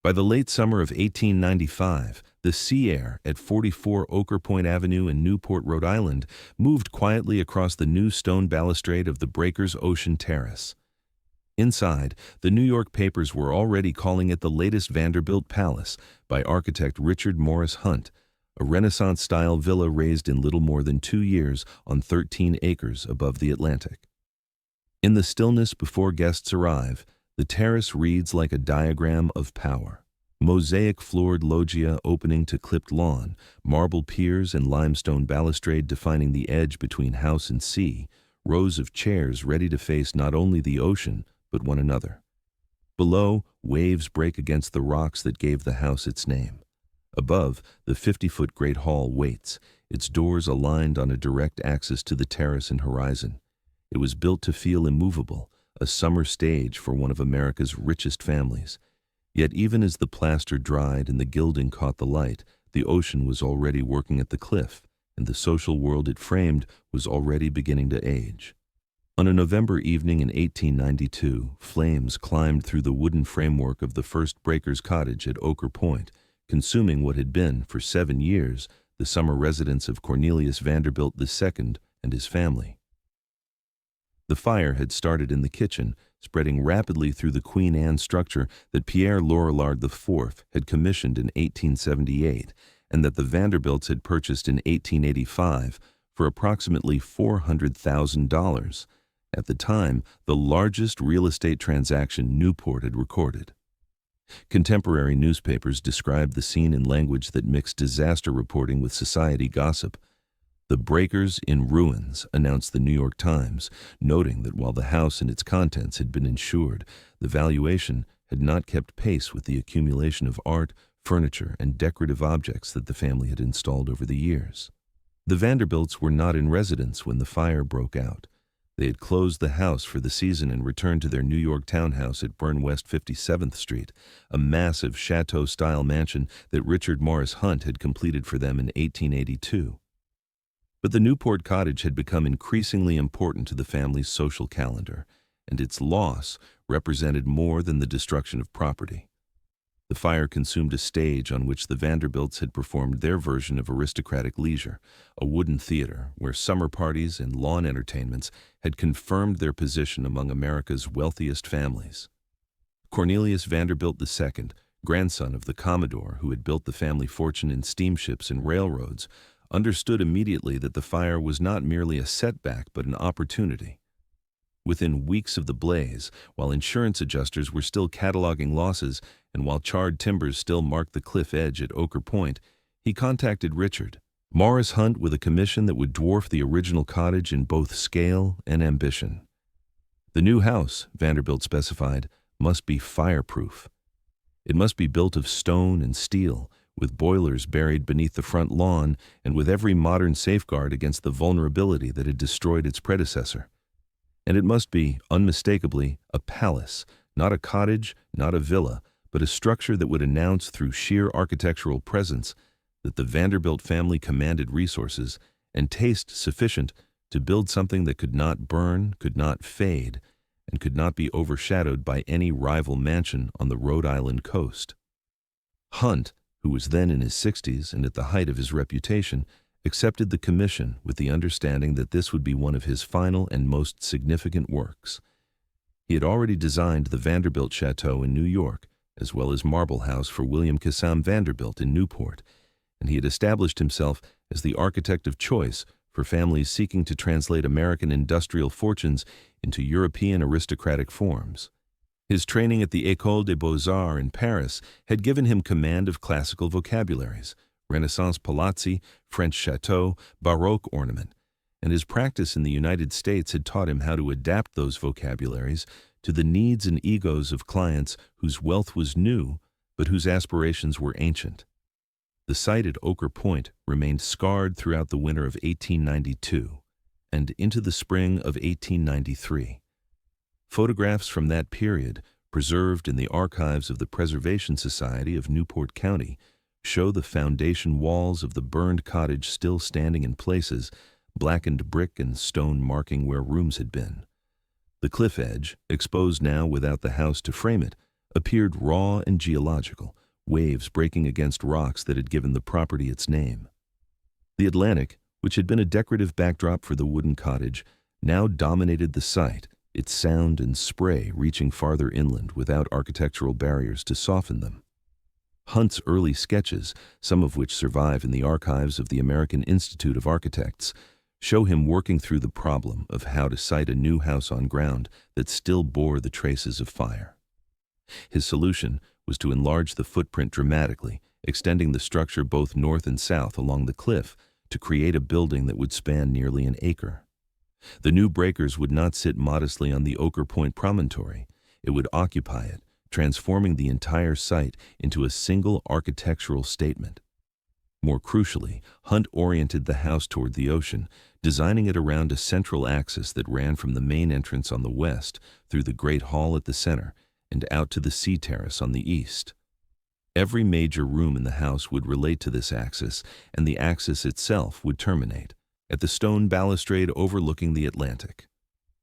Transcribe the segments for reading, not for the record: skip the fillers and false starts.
By the late summer of 1895, the sea air at 44 Oker Point Avenue in Newport, Rhode Island, moved quietly across the new stone balustrade of the Breakers Ocean Terrace. Inside, the New York papers were already calling it the latest Vanderbilt Palace by architect Richard Morris Hunt, a Renaissance-style villa raised in little more than 2 years on 13 acres above the Atlantic. In the stillness before guests arrive, the terrace reads like a diagram of power. Mosaic-floored loggia opening to clipped lawn, marble piers and limestone balustrade defining the edge between house and sea, rows of chairs ready to face not only the ocean, but one another. Below, waves break against the rocks that gave the house its name. Above, the 50-foot Great Hall waits, its doors aligned on a direct axis to the terrace and horizon. It was built to feel immovable, a summer stage for one of America's richest families. Yet even as the plaster dried and the gilding caught the light, the ocean was already working at the cliff, and the social world it framed was already beginning to age. On a November evening in 1892, flames climbed through the wooden framework of the first Breakers cottage at Oker Point, consuming what had been, for 7 years, the summer residence of Cornelius Vanderbilt II and his family. The fire had started in the kitchen, spreading rapidly through the Queen Anne structure that Pierre Lorillard IV had commissioned in 1878 and that the Vanderbilts had purchased in 1885 for approximately $400,000, at the time the largest real estate transaction Newport had recorded. Contemporary newspapers described the scene in language that mixed disaster reporting with society gossip. "The Breakers in ruins," announced the New York Times, noting that while the house and its contents had been insured, the valuation had not kept pace with the accumulation of art, furniture, and decorative objects that the family had installed over the years. The Vanderbilts were not in residence when the fire broke out. They had closed the house for the season and returned to their New York townhouse at Burn West 57th Street, a massive chateau-style mansion that Richard Morris Hunt had completed for them in 1882. But the Newport cottage had become increasingly important to the family's social calendar, and its loss represented more than the destruction of property. The fire consumed a stage on which the Vanderbilts had performed their version of aristocratic leisure, a wooden theater where summer parties and lawn entertainments had confirmed their position among America's wealthiest families. Cornelius Vanderbilt II, grandson of the Commodore who had built the family fortune in steamships and railroads, understood immediately that the fire was not merely a setback but an opportunity. Within weeks of the blaze, while insurance adjusters were still cataloging losses and while charred timbers still marked the cliff edge at Oker Point, he contacted Richard Morris Hunt with a commission that would dwarf the original cottage in both scale and ambition. The new house, Vanderbilt specified, must be fireproof. It must be built of stone and steel, with boilers buried beneath the front lawn and with every modern safeguard against the vulnerability that had destroyed its predecessor. And it must be, unmistakably, a palace, not a cottage, not a villa, but a structure that would announce through sheer architectural presence that the Vanderbilt family commanded resources and taste sufficient to build something that could not burn, could not fade, and could not be overshadowed by any rival mansion on the Rhode Island coast. Hunt, who was then in his 60s and at the height of his reputation, accepted the commission with the understanding that this would be one of his final and most significant works. He had already designed the Vanderbilt Chateau in New York, as well as Marble House for William Cassam Vanderbilt in Newport, and he had established himself as the architect of choice for families seeking to translate American industrial fortunes into European aristocratic forms. His training at the École des Beaux-Arts in Paris had given him command of classical vocabularies, Renaissance palazzi, French chateau, Baroque ornament, and his practice in the United States had taught him how to adapt those vocabularies to the needs and egos of clients whose wealth was new, but whose aspirations were ancient. The site at Oker Point remained scarred throughout the winter of 1892 and into the spring of 1893. Photographs from that period, preserved in the archives of the Preservation Society of Newport County, show the foundation walls of the burned cottage still standing in places, blackened brick and stone marking where rooms had been. The cliff edge, exposed now without the house to frame it, appeared raw and geological, waves breaking against rocks that had given the property its name. The Atlantic, which had been a decorative backdrop for the wooden cottage, now dominated the site, its sound and spray reaching farther inland without architectural barriers to soften them. Hunt's early sketches, some of which survive in the archives of the American Institute of Architects, show him working through the problem of how to site a new house on ground that still bore the traces of fire. His solution was to enlarge the footprint dramatically, extending the structure both north and south along the cliff to create a building that would span nearly an acre. The new breakers would not sit modestly on the Ochre Point promontory. It would occupy it, transforming the entire site into a single architectural statement. More crucially, Hunt oriented the house toward the ocean, designing it around a central axis that ran from the main entrance on the west through the Great Hall at the center and out to the sea terrace on the east. Every major room in the house would relate to this axis, and the axis itself would terminate at the stone balustrade overlooking the Atlantic.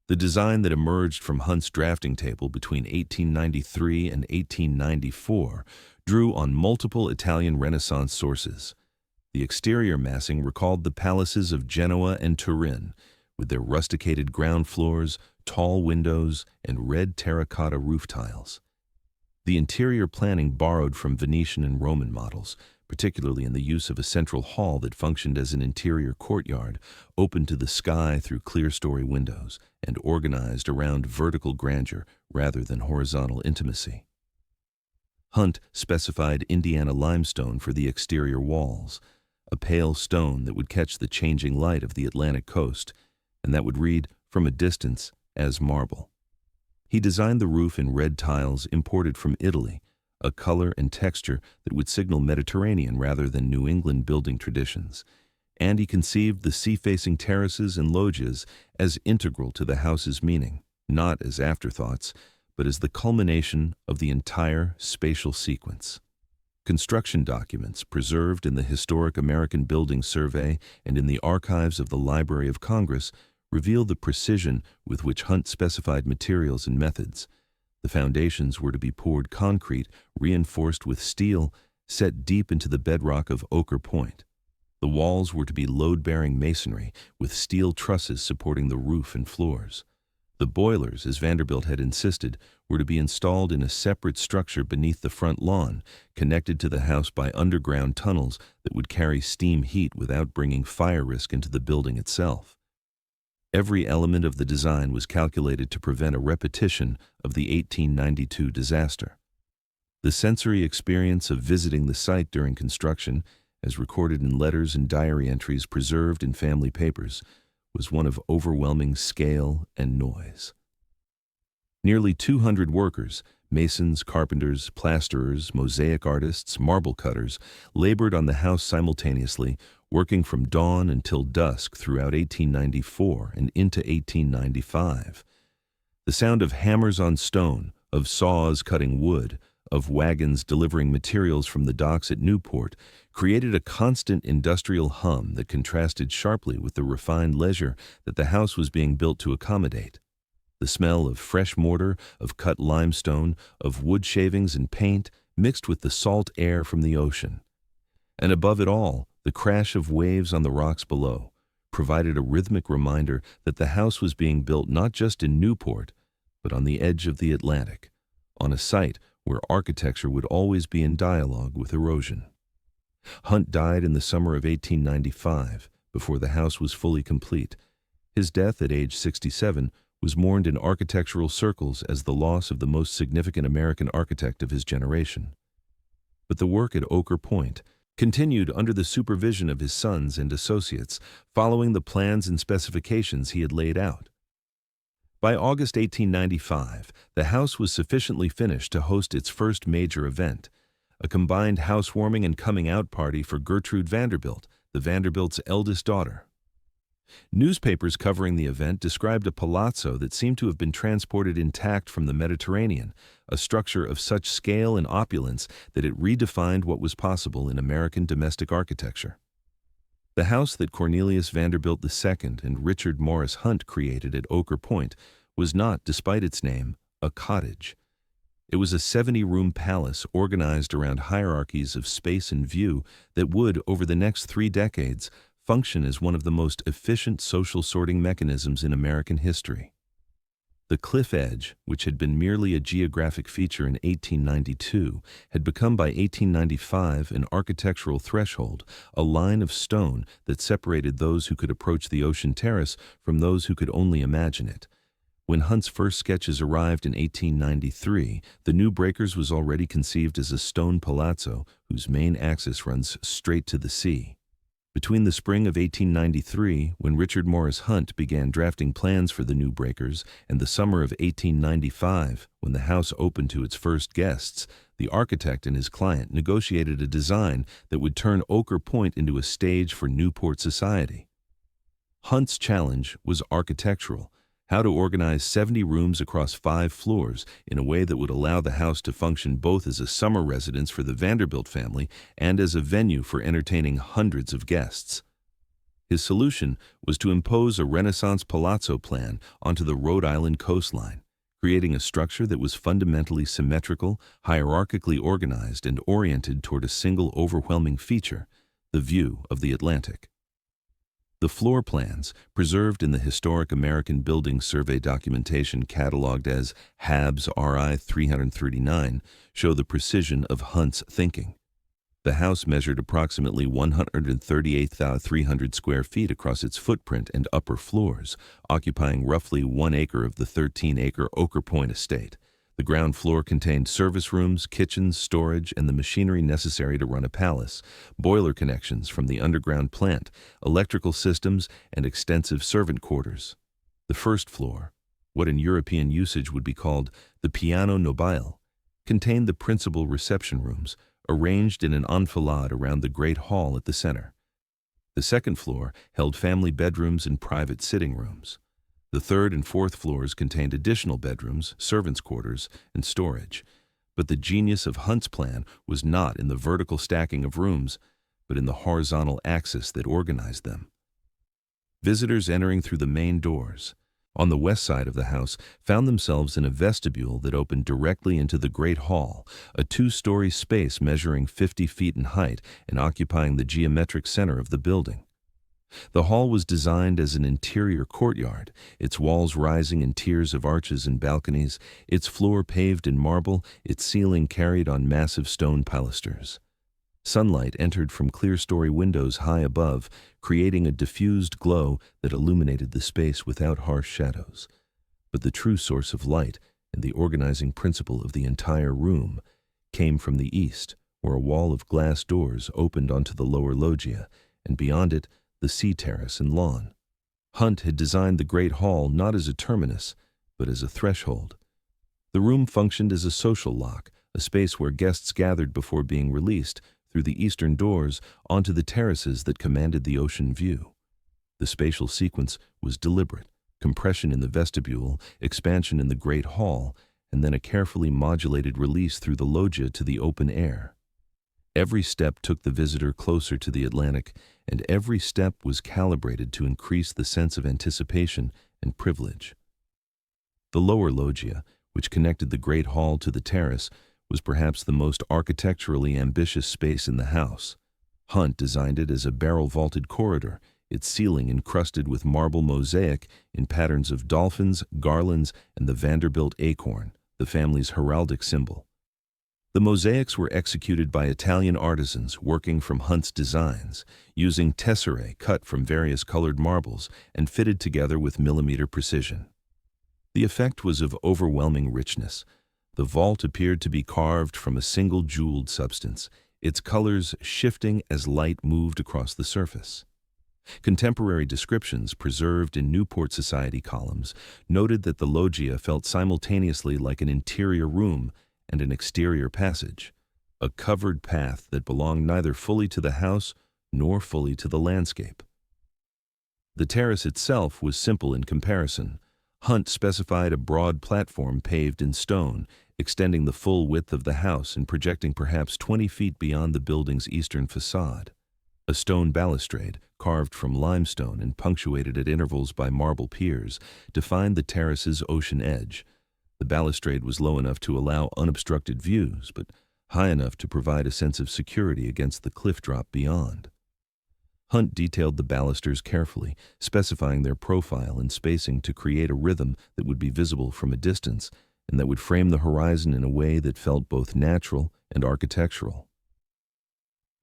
The design that emerged from Hunt's drafting table between 1893 and 1894 drew on multiple Italian Renaissance sources. The exterior massing recalled the palaces of Genoa and Turin, with their rusticated ground floors, tall windows, and red terracotta roof tiles. The interior planning borrowed from Venetian and Roman models, particularly in the use of a central hall that functioned as an interior courtyard, open to the sky through clear-story windows, and organized around vertical grandeur rather than horizontal intimacy. Hunt specified Indiana limestone for the exterior walls, a pale stone that would catch the changing light of the Atlantic coast, and that would read, from a distance, as marble. He designed the roof in red tiles imported from Italy, a color and texture that would signal Mediterranean rather than New England building traditions, and he conceived the sea-facing terraces and loggias as integral to the house's meaning, not as afterthoughts, but as the culmination of the entire spatial sequence. Construction documents preserved in the Historic American Building Survey and in the archives of the Library of Congress reveal the precision with which Hunt specified materials and methods. The foundations were to be poured concrete, reinforced with steel, set deep into the bedrock of Ochre Point. The walls were to be load-bearing masonry, with steel trusses supporting the roof and floors. The boilers, as Vanderbilt had insisted, were to be installed in a separate structure beneath the front lawn, connected to the house by underground tunnels that would carry steam heat without bringing fire risk into the building itself. Every element of the design was calculated to prevent a repetition of the 1892 disaster. The sensory experience of visiting the site during construction, as recorded in letters and diary entries preserved in family papers, was one of overwhelming scale and noise. Nearly 200 workers, masons, carpenters, plasterers, mosaic artists, marble cutters, labored on the house simultaneously, working from dawn until dusk throughout 1894 and into 1895. The sound of hammers on stone, of saws cutting wood, of wagons delivering materials from the docks at Newport created a constant industrial hum that contrasted sharply with the refined leisure that the house was being built to accommodate. The smell of fresh mortar, of cut limestone, of wood shavings and paint mixed with the salt air from the ocean. And above it all, the crash of waves on the rocks below provided a rhythmic reminder that the house was being built not just in Newport, but on the edge of the Atlantic, on a site where architecture would always be in dialogue with erosion. Hunt died in the summer of 1895, before the house was fully complete. His death at age 67 was mourned in architectural circles as the loss of the most significant American architect of his generation. But the work at Ochre Point continued under the supervision of his sons and associates, following the plans and specifications he had laid out. By August 1895, the house was sufficiently finished to host its first major event, a combined housewarming and coming-out party for Gertrude Vanderbilt, the Vanderbilts' eldest daughter. Newspapers covering the event described a palazzo that seemed to have been transported intact from the Mediterranean, a structure of such scale and opulence that it redefined what was possible in American domestic architecture. The house that Cornelius Vanderbilt II and Richard Morris Hunt created at Ochre Point was not, despite its name, a cottage. It was a 70-room palace organized around hierarchies of space and view that would, over the next 3 decades, function as one of the most efficient social sorting mechanisms in American history. The cliff edge, which had been merely a geographic feature in 1892, had become by 1895 an architectural threshold, a line of stone that separated those who could approach the ocean terrace from those who could only imagine it. When Hunt's first sketches arrived in 1893, the New Breakers was already conceived as a stone palazzo whose main axis runs straight to the sea. Between the spring of 1893, when Richard Morris Hunt began drafting plans for the New Breakers, and the summer of 1895, when the house opened to its first guests, the architect and his client negotiated a design that would turn Ochre Point into a stage for Newport society. Hunt's challenge was architectural: how to organize 70 rooms across 5 floors in a way that would allow the house to function both as a summer residence for the Vanderbilt family and as a venue for entertaining hundreds of guests. His solution was to impose a Renaissance palazzo plan onto the Rhode Island coastline, creating a structure that was fundamentally symmetrical, hierarchically organized, and oriented toward a single overwhelming feature: the view of the Atlantic. The floor plans, preserved in the Historic American Building Survey documentation catalogued as HABS RI 339, show the precision of Hunt's thinking. The house measured approximately 138,300 square feet across its footprint and upper floors, occupying roughly 1 acre of the 13-acre Ochre Point estate. The ground floor contained service rooms, kitchens, storage, and the machinery necessary to run a palace, boiler connections from the underground plant, electrical systems, and extensive servant quarters. The first floor, what in European usage would be called the piano nobile, contained the principal reception rooms, arranged in an enfilade around the great hall at the center. The second floor held family bedrooms and private sitting rooms. The third and fourth floors contained additional bedrooms, servants' quarters, and storage. But the genius of Hunt's plan was not in the vertical stacking of rooms, but in the horizontal axis that organized them. Visitors entering through the main doors on the west side of the house found themselves in a vestibule that opened directly into the Great Hall, a 2-story space measuring 50 feet in height and occupying the geometric center of the building. The hall was designed as an interior courtyard, its walls rising in tiers of arches and balconies, its floor paved in marble, its ceiling carried on massive stone pilasters. Sunlight entered from clear-story windows high above, creating a diffused glow that illuminated the space without harsh shadows. But the true source of light, and the organizing principle of the entire room, came from the east, where a wall of glass doors opened onto the lower loggia, and beyond it, the sea terrace and lawn. Hunt had designed the Great Hall not as a terminus, but as a threshold. The room functioned as a social lock, a space where guests gathered before being released through the eastern doors onto the terraces that commanded the ocean view. The spatial sequence was deliberate: compression in the vestibule, expansion in the Great Hall, and then a carefully modulated release through the loggia to the open air. Every step took the visitor closer to the Atlantic, and every step was calibrated to increase the sense of anticipation and privilege. The lower loggia, which connected the Great Hall to the terrace, was perhaps the most architecturally ambitious space in the house. Hunt designed it as a barrel-vaulted corridor, its ceiling encrusted with marble mosaic in patterns of dolphins, garlands, and the Vanderbilt acorn, the family's heraldic symbol. The mosaics were executed by Italian artisans working from Hunt's designs, using tesserae cut from various colored marbles and fitted together with millimeter precision. The effect was of overwhelming richness. The vault appeared to be carved from a single jeweled substance, its colors shifting as light moved across the surface. Contemporary descriptions preserved in Newport Society columns noted that the loggia felt simultaneously like an interior room and an exterior passage, a covered path that belonged neither fully to the house nor fully to the landscape. The terrace itself was simple in comparison. Hunt specified a broad platform paved in stone, extending the full width of the house and projecting perhaps 20 feet beyond the building's eastern facade. A stone balustrade, carved from limestone and punctuated at intervals by marble piers, defined the terrace's ocean edge. The balustrade was low enough to allow unobstructed views, but high enough to provide a sense of security against the cliff drop beyond. Hunt detailed the balusters carefully, specifying their profile and spacing to create a rhythm that would be visible from a distance and that would frame the horizon in a way that felt both natural and architectural.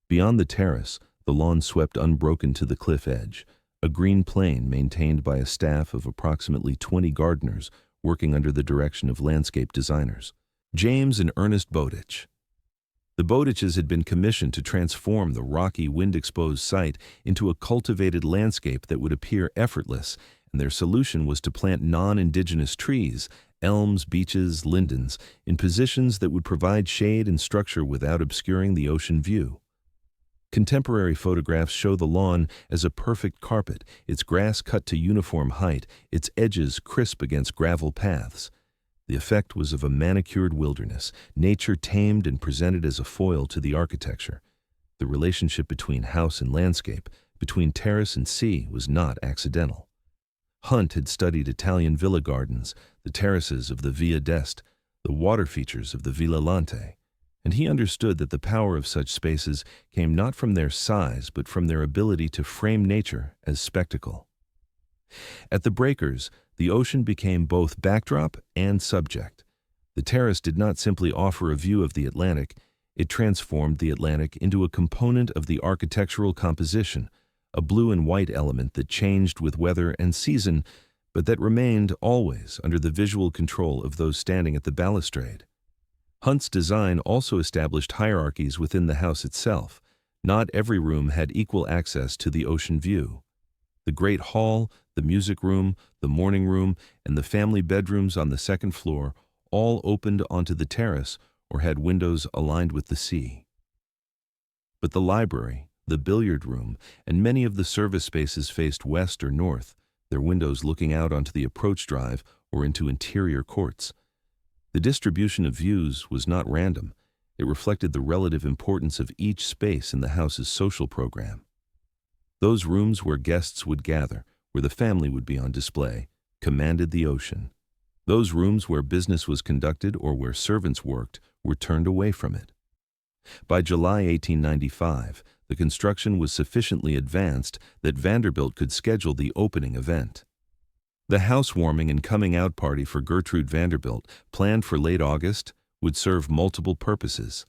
Beyond the terrace, the lawn swept unbroken to the cliff edge, a green plain maintained by a staff of approximately 20 gardeners working under the direction of landscape designers, James and Ernest Bowditch. The Bowditches had been commissioned to transform the rocky, wind-exposed site into a cultivated landscape that would appear effortless, and their solution was to plant non-indigenous trees, elms, beeches, lindens, in positions that would provide shade and structure without obscuring the ocean view. Contemporary photographs show the lawn as a perfect carpet, its grass cut to uniform height, its edges crisp against gravel paths. The effect was of a manicured wilderness, nature tamed and presented as a foil to the architecture. The relationship between house and landscape, between terrace and sea, was not accidental. Hunt had studied Italian villa gardens, the terraces of the Via d'Este, the water features of the Villa Lante, and he understood that the power of such spaces came not from their size but from their ability to frame nature as spectacle. At the breakers, the ocean became both backdrop and subject. The terrace did not simply offer a view of the Atlantic, it transformed the Atlantic into a component of the architectural composition, a blue and white element that changed with weather and season, but that remained always under the visual control of those standing at the balustrade. Hunt's design also established hierarchies within the house itself. Not every room had equal access to the ocean view. The great hall, the music room, the morning room, and the family bedrooms on the second floor all opened onto the terrace or had windows aligned with the sea. But the library, the billiard room, and many of the service spaces faced west or north, their windows looking out onto the approach drive or into interior courts. The distribution of views was not random. It reflected the relative importance of each space in the house's social program. Those rooms where guests would gather, where the family would be on display, commanded the ocean. Those rooms where business was conducted or where servants worked were turned away from it. By July 1895, the construction was sufficiently advanced that Vanderbilt could schedule the opening event. The housewarming and coming-out party for Gertrude Vanderbilt, planned for late August, would serve multiple purposes.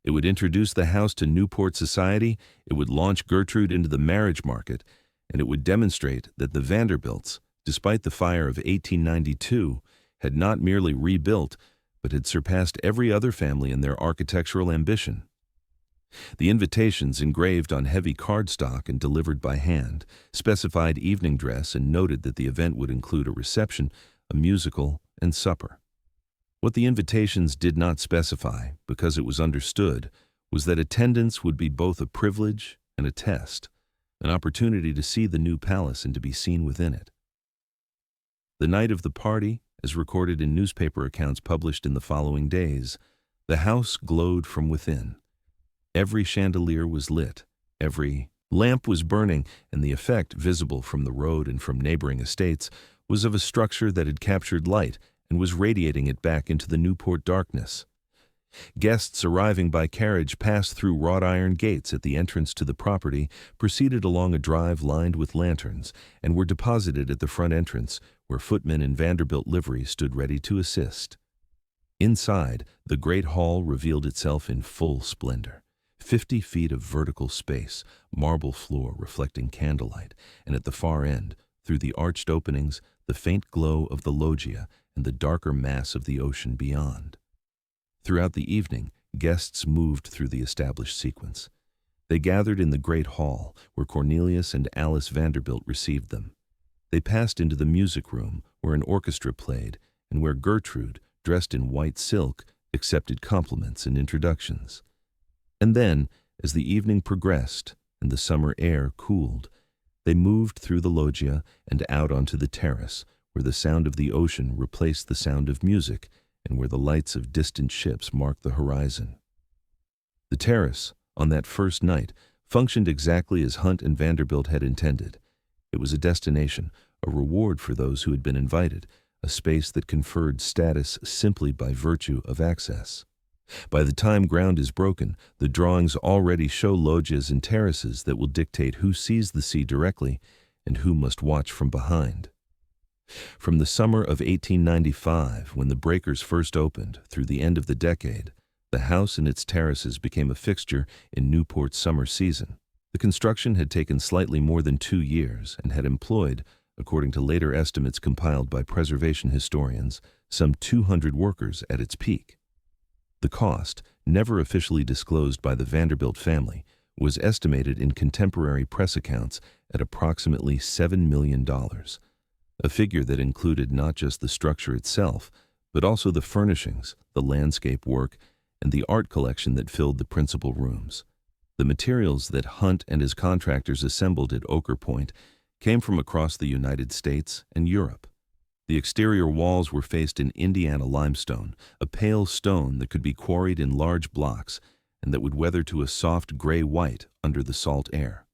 It would introduce the house to Newport society, it would launch Gertrude into the marriage market, and it would demonstrate that the Vanderbilts, despite the fire of 1892, had not merely rebuilt, but had surpassed every other family in their architectural ambition. The invitations, engraved on heavy cardstock and delivered by hand, specified evening dress and noted that the event would include a reception, a musical, and supper. What the invitations did not specify, because it was understood, was that attendance would be both a privilege and a test, an opportunity to see the new palace and to be seen within it. The night of the party, as recorded in newspaper accounts published in the following days, the house glowed from within. Every chandelier was lit, every lamp was burning, and the effect, visible from the road and from neighboring estates, was of a structure that had captured light and was radiating it back into the Newport darkness. Guests arriving by carriage passed through wrought iron gates at the entrance to the property, proceeded along a drive lined with lanterns, and were deposited at the front entrance, where footmen in Vanderbilt livery stood ready to assist. Inside, the great hall revealed itself in full splendor. 50 feet of vertical space, marble floor reflecting candlelight, and at the far end, through the arched openings, the faint glow of the loggia and the darker mass of the ocean beyond. Throughout the evening, guests moved through the established sequence. They gathered in the great hall, where Cornelius and Alice Vanderbilt received them. They passed into the music room, where an orchestra played, and where Gertrude, dressed in white silk, accepted compliments and introductions. And then, as the evening progressed and the summer air cooled, they moved through the loggia and out onto the terrace, where the sound of the ocean replaced the sound of music and where the lights of distant ships marked the horizon. The terrace, on that first night, functioned exactly as Hunt and Vanderbilt had intended. It was a destination, a reward for those who had been invited, a space that conferred status simply by virtue of access. By the time ground is broken, the drawings already show loggias and terraces that will dictate who sees the sea directly and who must watch from behind. From the summer of 1895, when the breakers first opened, through the end of the decade, the house and its terraces became a fixture in Newport's summer season. The construction had taken slightly more than 2 years and had employed, according to later estimates compiled by preservation historians, some 200 workers at its peak. The cost, never officially disclosed by the Vanderbilt family, was estimated in contemporary press accounts at approximately $7 million, a figure that included not just the structure itself, but also the furnishings, the landscape work, and the art collection that filled the principal rooms. The materials that Hunt and his contractors assembled at Ochre Point came from across the United States and Europe. The exterior walls were faced in Indiana limestone, a pale stone that could be quarried in large blocks and that would weather to a soft gray-white under the salt air.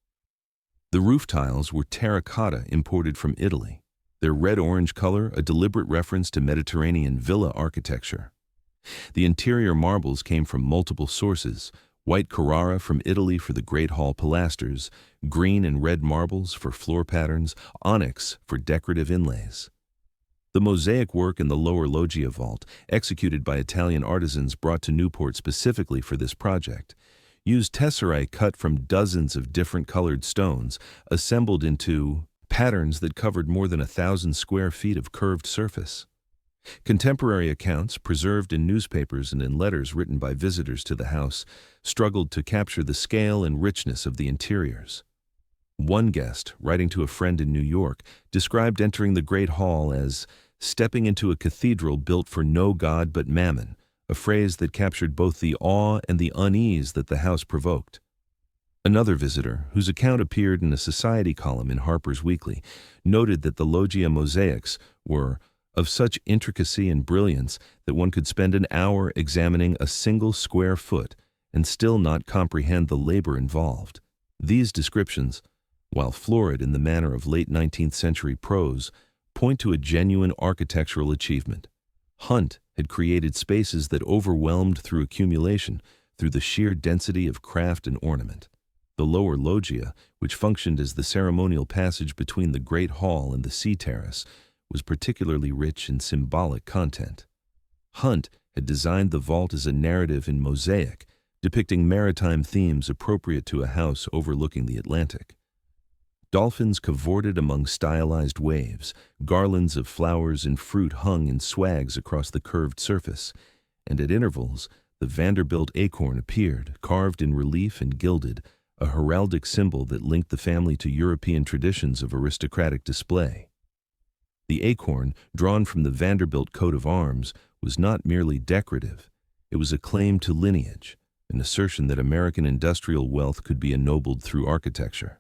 The roof tiles were terracotta imported from Italy, their red-orange color a deliberate reference to Mediterranean villa architecture. The interior marbles came from multiple sources: white Carrara from Italy for the Great Hall pilasters, green and red marbles for floor patterns, onyx for decorative inlays. The mosaic work in the lower loggia vault, executed by Italian artisans brought to Newport specifically for this project, used tesserae cut from dozens of different colored stones, assembled into patterns that covered more than 1,000 square feet of curved surface. Contemporary accounts, preserved in newspapers and in letters written by visitors to the house, struggled to capture the scale and richness of the interiors. One guest, writing to a friend in New York, described entering the Great Hall as stepping into a cathedral built for no god but Mammon, a phrase that captured both the awe and the unease that the house provoked. Another visitor, whose account appeared in a society column in Harper's Weekly, noted that the loggia mosaics were of such intricacy and brilliance that one could spend an hour examining a single square foot and still not comprehend the labor involved. These descriptions, while florid in the manner of late 19th century prose, point to a genuine architectural achievement. Hunt had created spaces that overwhelmed through accumulation, through the sheer density of craft and ornament. The lower loggia, which functioned as the ceremonial passage between the Great Hall and the sea terrace, was particularly rich in symbolic content. Hunt had designed the vault as a narrative in mosaic, depicting maritime themes appropriate to a house overlooking the Atlantic. Dolphins cavorted among stylized waves, garlands of flowers and fruit hung in swags across the curved surface, and at intervals the Vanderbilt acorn appeared, carved in relief and gilded, a heraldic symbol that linked the family to European traditions of aristocratic display. The acorn, drawn from the Vanderbilt coat of arms, was not merely decorative. It was a claim to lineage, an assertion that American industrial wealth could be ennobled through architecture.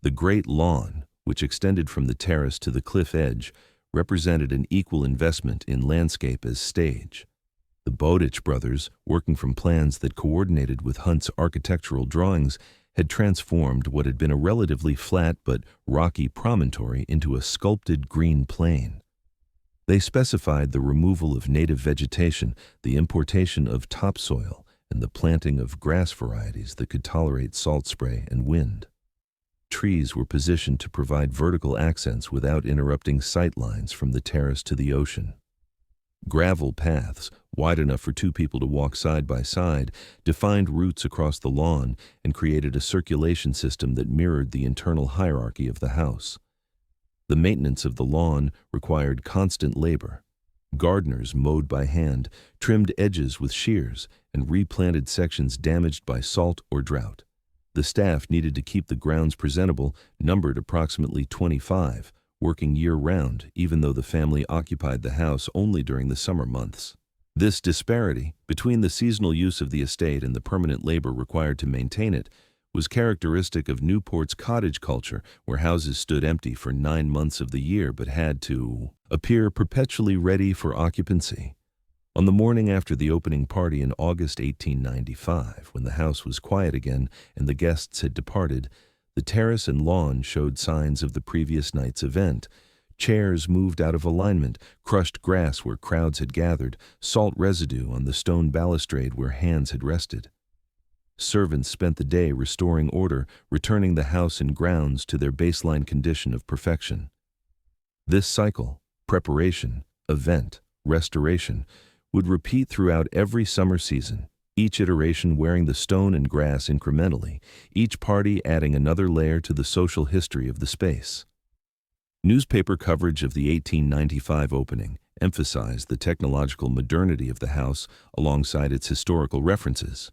The great lawn, which extended from the terrace to the cliff edge, represented an equal investment in landscape as stage. The Bowditch brothers, working from plans that coordinated with Hunt's architectural drawings, had transformed what had been a relatively flat but rocky promontory into a sculpted green plain. They specified the removal of native vegetation, the importation of topsoil, and the planting of grass varieties that could tolerate salt spray and wind. Trees were positioned to provide vertical accents without interrupting sight lines from the terrace to the ocean. Gravel paths, wide enough for 2 people to walk side by side, defined routes across the lawn and created a circulation system that mirrored the internal hierarchy of the house. The maintenance of the lawn required constant labor. Gardeners mowed by hand, trimmed edges with shears, and replanted sections damaged by salt or drought. The staff needed to keep the grounds presentable, numbered approximately 25, working year-round, even though the family occupied the house only during the summer months. This disparity between the seasonal use of the estate and the permanent labor required to maintain it was characteristic of Newport's cottage culture, where houses stood empty for 9 months of the year but had to appear perpetually ready for occupancy. On the morning after the opening party in August 1895, when the house was quiet again and the guests had departed, the terrace and lawn showed signs of the previous night's event. Chairs moved out of alignment, crushed grass where crowds had gathered, salt residue on the stone balustrade where hands had rested. Servants spent the day restoring order, returning the house and grounds to their baseline condition of perfection. This cycle, preparation, event, restoration, would repeat throughout every summer season, each iteration wearing the stone and grass incrementally, each party adding another layer to the social history of the space. Newspaper coverage of the 1895 opening emphasized the technological modernity of the house alongside its historical references.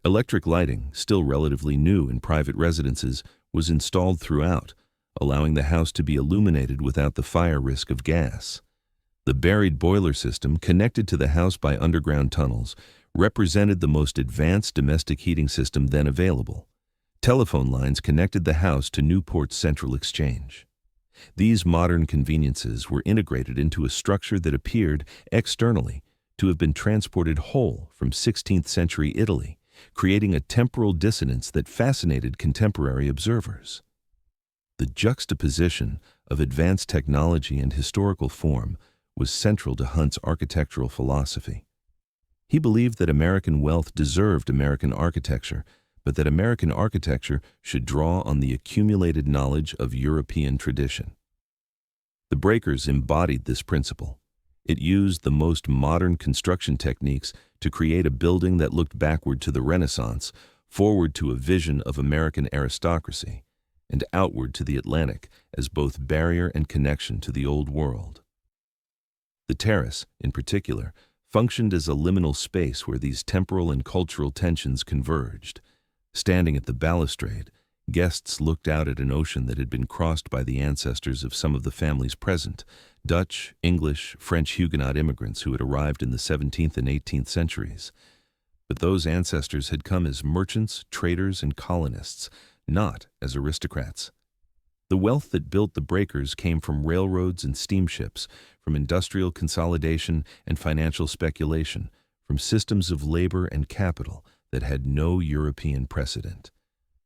Electric lighting, still relatively new in private residences, was installed throughout, allowing the house to be illuminated without the fire risk of gas. The buried boiler system, connected to the house by underground tunnels, represented the most advanced domestic heating system then available. Telephone lines connected the house to Newport's Central Exchange. These modern conveniences were integrated into a structure that appeared, externally, to have been transported whole from 16th century Italy, creating a temporal dissonance that fascinated contemporary observers. The juxtaposition of advanced technology and historical form was central to Hunt's architectural philosophy. He believed that American wealth deserved American architecture, but that American architecture should draw on the accumulated knowledge of European tradition. The Breakers embodied this principle. It used the most modern construction techniques to create a building that looked backward to the Renaissance, forward to a vision of American aristocracy, and outward to the Atlantic as both barrier and connection to the Old World. The terrace, in particular, functioned as a liminal space where these temporal and cultural tensions converged. Standing at the balustrade, guests looked out at an ocean that had been crossed by the ancestors of some of the families present, Dutch, English, French Huguenot immigrants who had arrived in the 17th and 18th centuries. But those ancestors had come as merchants, traders, and colonists, not as aristocrats. The wealth that built the Breakers came from railroads and steamships, from industrial consolidation and financial speculation, from systems of labor and capital that had no European precedent.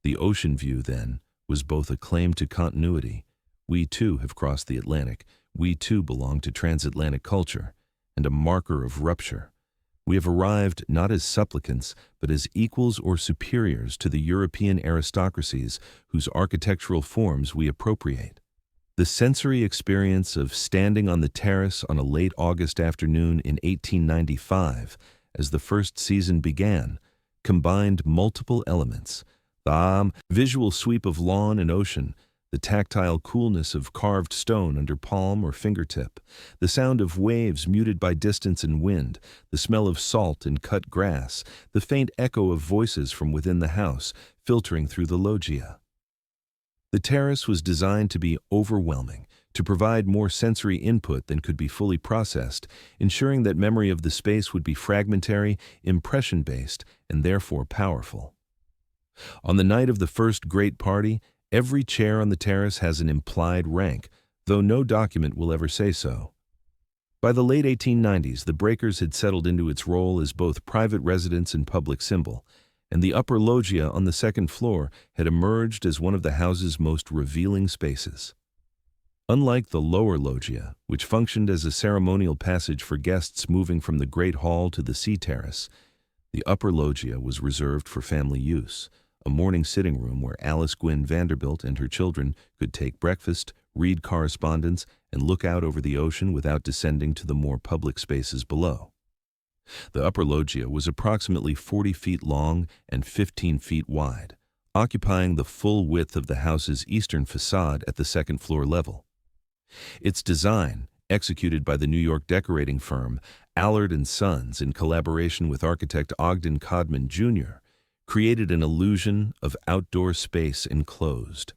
The ocean view, then, was both a claim to continuity. We too have crossed the Atlantic. We too belong to transatlantic culture, and a marker of rupture. We have arrived not as supplicants, but as equals or superiors to the European aristocracies whose architectural forms we appropriate. The sensory experience of standing on the terrace on a late August afternoon in 1895, as the first season began, combined multiple elements: the visual sweep of lawn and ocean, the tactile coolness of carved stone under palm or fingertip, the sound of waves muted by distance and wind, the smell of salt and cut grass, the faint echo of voices from within the house filtering through the loggia. The terrace was designed to be overwhelming, to provide more sensory input than could be fully processed, ensuring that memory of the space would be fragmentary, impression-based, and therefore powerful. On the night of the first great party, every chair on the terrace has an implied rank, though no document will ever say so. By the late 1890s, the Breakers had settled into its role as both private residence and public symbol, and the upper loggia on the second floor had emerged as one of the house's most revealing spaces. Unlike the lower loggia, which functioned as a ceremonial passage for guests moving from the Great Hall to the sea terrace, the upper loggia was reserved for family use, a morning sitting room where Alice Gwynn Vanderbilt and her children could take breakfast, read correspondence, and look out over the ocean without descending to the more public spaces below. The upper loggia was approximately 40 feet long and 15 feet wide, occupying the full width of the house's eastern facade at the second floor level. Its design, executed by the New York decorating firm Allard & Sons in collaboration with architect Ogden Codman, Jr., created an illusion of outdoor space enclosed.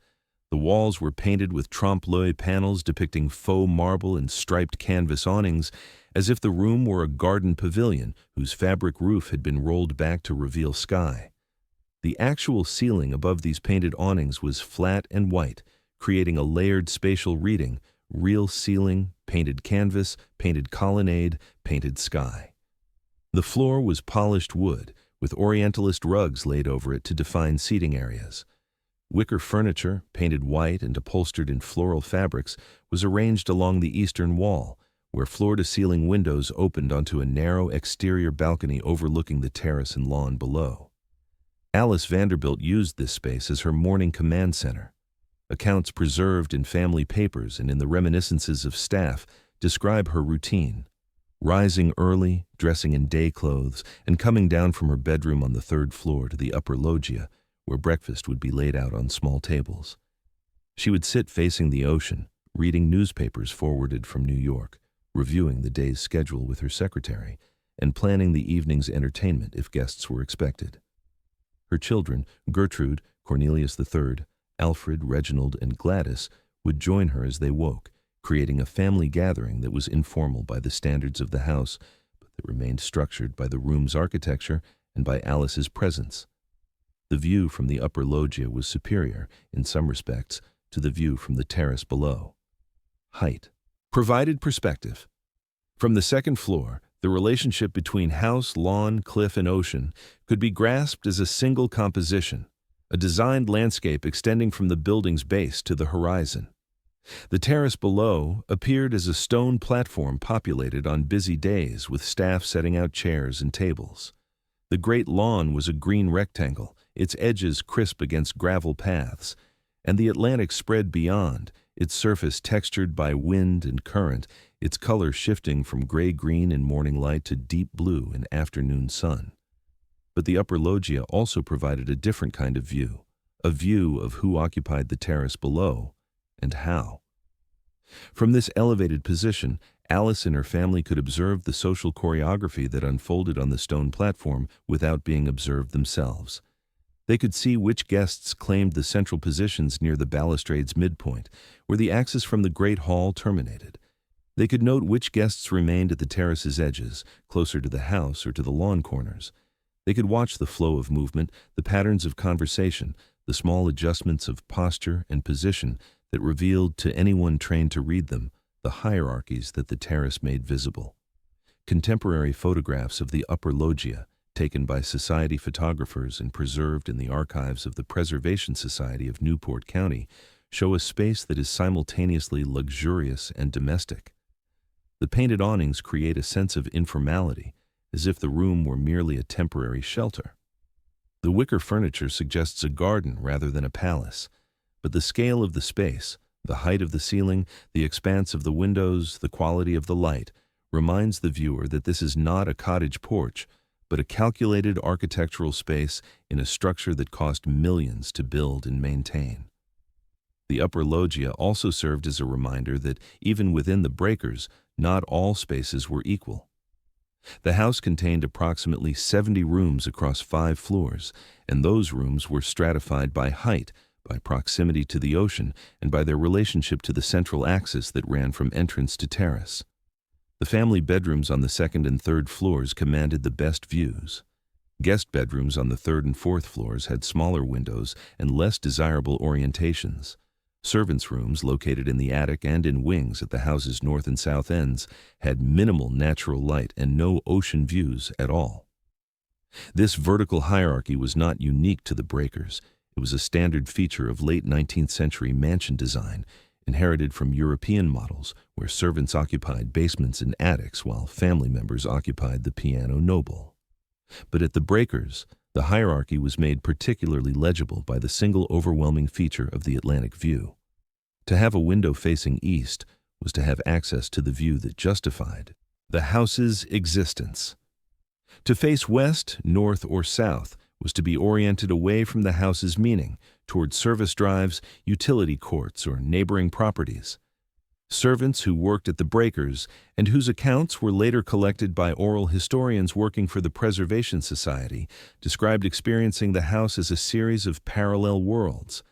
The walls were painted with trompe-l'oeil panels depicting faux marble and striped canvas awnings, as if the room were a garden pavilion whose fabric roof had been rolled back to reveal sky. The actual ceiling above these painted awnings was flat and white, creating a layered spatial reading: real ceiling, painted canvas, painted colonnade, painted sky. The floor was polished wood, with Orientalist rugs laid over it to define seating areas. Wicker furniture, painted white and upholstered in floral fabrics, was arranged along the eastern wall, where floor-to-ceiling windows opened onto a narrow exterior balcony overlooking the terrace and lawn below. Alice Vanderbilt used this space as her morning command center. Accounts preserved in family papers and in the reminiscences of staff describe her routine: rising early, dressing in day clothes, and coming down from her bedroom on the third floor to the upper loggia, where breakfast would be laid out on small tables. She would sit facing the ocean, reading newspapers forwarded from New York, reviewing the day's schedule with her secretary, and planning the evening's entertainment if guests were expected. Her children, Gertrude, Cornelius III, Alfred, Reginald, and Gladys, would join her as they woke, creating a family gathering that was informal by the standards of the house, but that remained structured by the room's architecture and by Alice's presence. The view from the upper loggia was superior, in some respects, to the view from the terrace below. Height provided perspective. From the second floor, the relationship between house, lawn, cliff, and ocean could be grasped as a single composition, a designed landscape extending from the building's base to the horizon. The terrace below appeared as a stone platform populated on busy days with staff setting out chairs and tables. The great lawn was a green rectangle, its edges crisp against gravel paths, and the Atlantic spread beyond, its surface textured by wind and current, its color shifting from gray-green in morning light to deep blue in afternoon sun. But the upper loggia also provided a different kind of view, a view of who occupied the terrace below and how. From this elevated position, Alice and her family could observe the social choreography that unfolded on the stone platform without being observed themselves. They could see which guests claimed the central positions near the balustrade's midpoint, where the axis from the Great Hall terminated. They could note which guests remained at the terrace's edges, closer to the house or to the lawn corners. They could watch the flow of movement, the patterns of conversation, the small adjustments of posture and position that revealed to anyone trained to read them the hierarchies that the terrace made visible. Contemporary photographs of the upper loggia, taken by society photographers and preserved in the archives of the Preservation Society of Newport County, show a space that is simultaneously luxurious and domestic. The painted awnings create a sense of informality, as if the room were merely a temporary shelter. The wicker furniture suggests a garden rather than a palace, but the scale of the space, the height of the ceiling, the expanse of the windows, the quality of the light, reminds the viewer that this is not a cottage porch, but a calculated architectural space in a structure that cost millions to build and maintain. The upper loggia also served as a reminder that even within the breakers, not all spaces were equal. The house contained approximately 70 rooms across 5 floors, and those rooms were stratified by height, by proximity to the ocean, and by their relationship to the central axis that ran from entrance to terrace. The family bedrooms on the second and third floors commanded the best views. Guest bedrooms on the third and fourth floors had smaller windows and less desirable orientations. Servants' rooms, located in the attic and in wings at the house's north and south ends, had minimal natural light and no ocean views at all. This vertical hierarchy was not unique to the breakers. It was a standard feature of late 19th century mansion design, inherited from European models where servants occupied basements and attics while family members occupied the piano nobile. But at the breakers, the hierarchy was made particularly legible by the single overwhelming feature of the Atlantic view. To have a window facing east was to have access to the view that justified the house's existence. To face west, north, or south was to be oriented away from the house's meaning, toward service drives, utility courts, or neighboring properties. Servants who worked at the breakers and whose accounts were later collected by oral historians working for the Preservation Society described experiencing the house as a series of parallel worlds.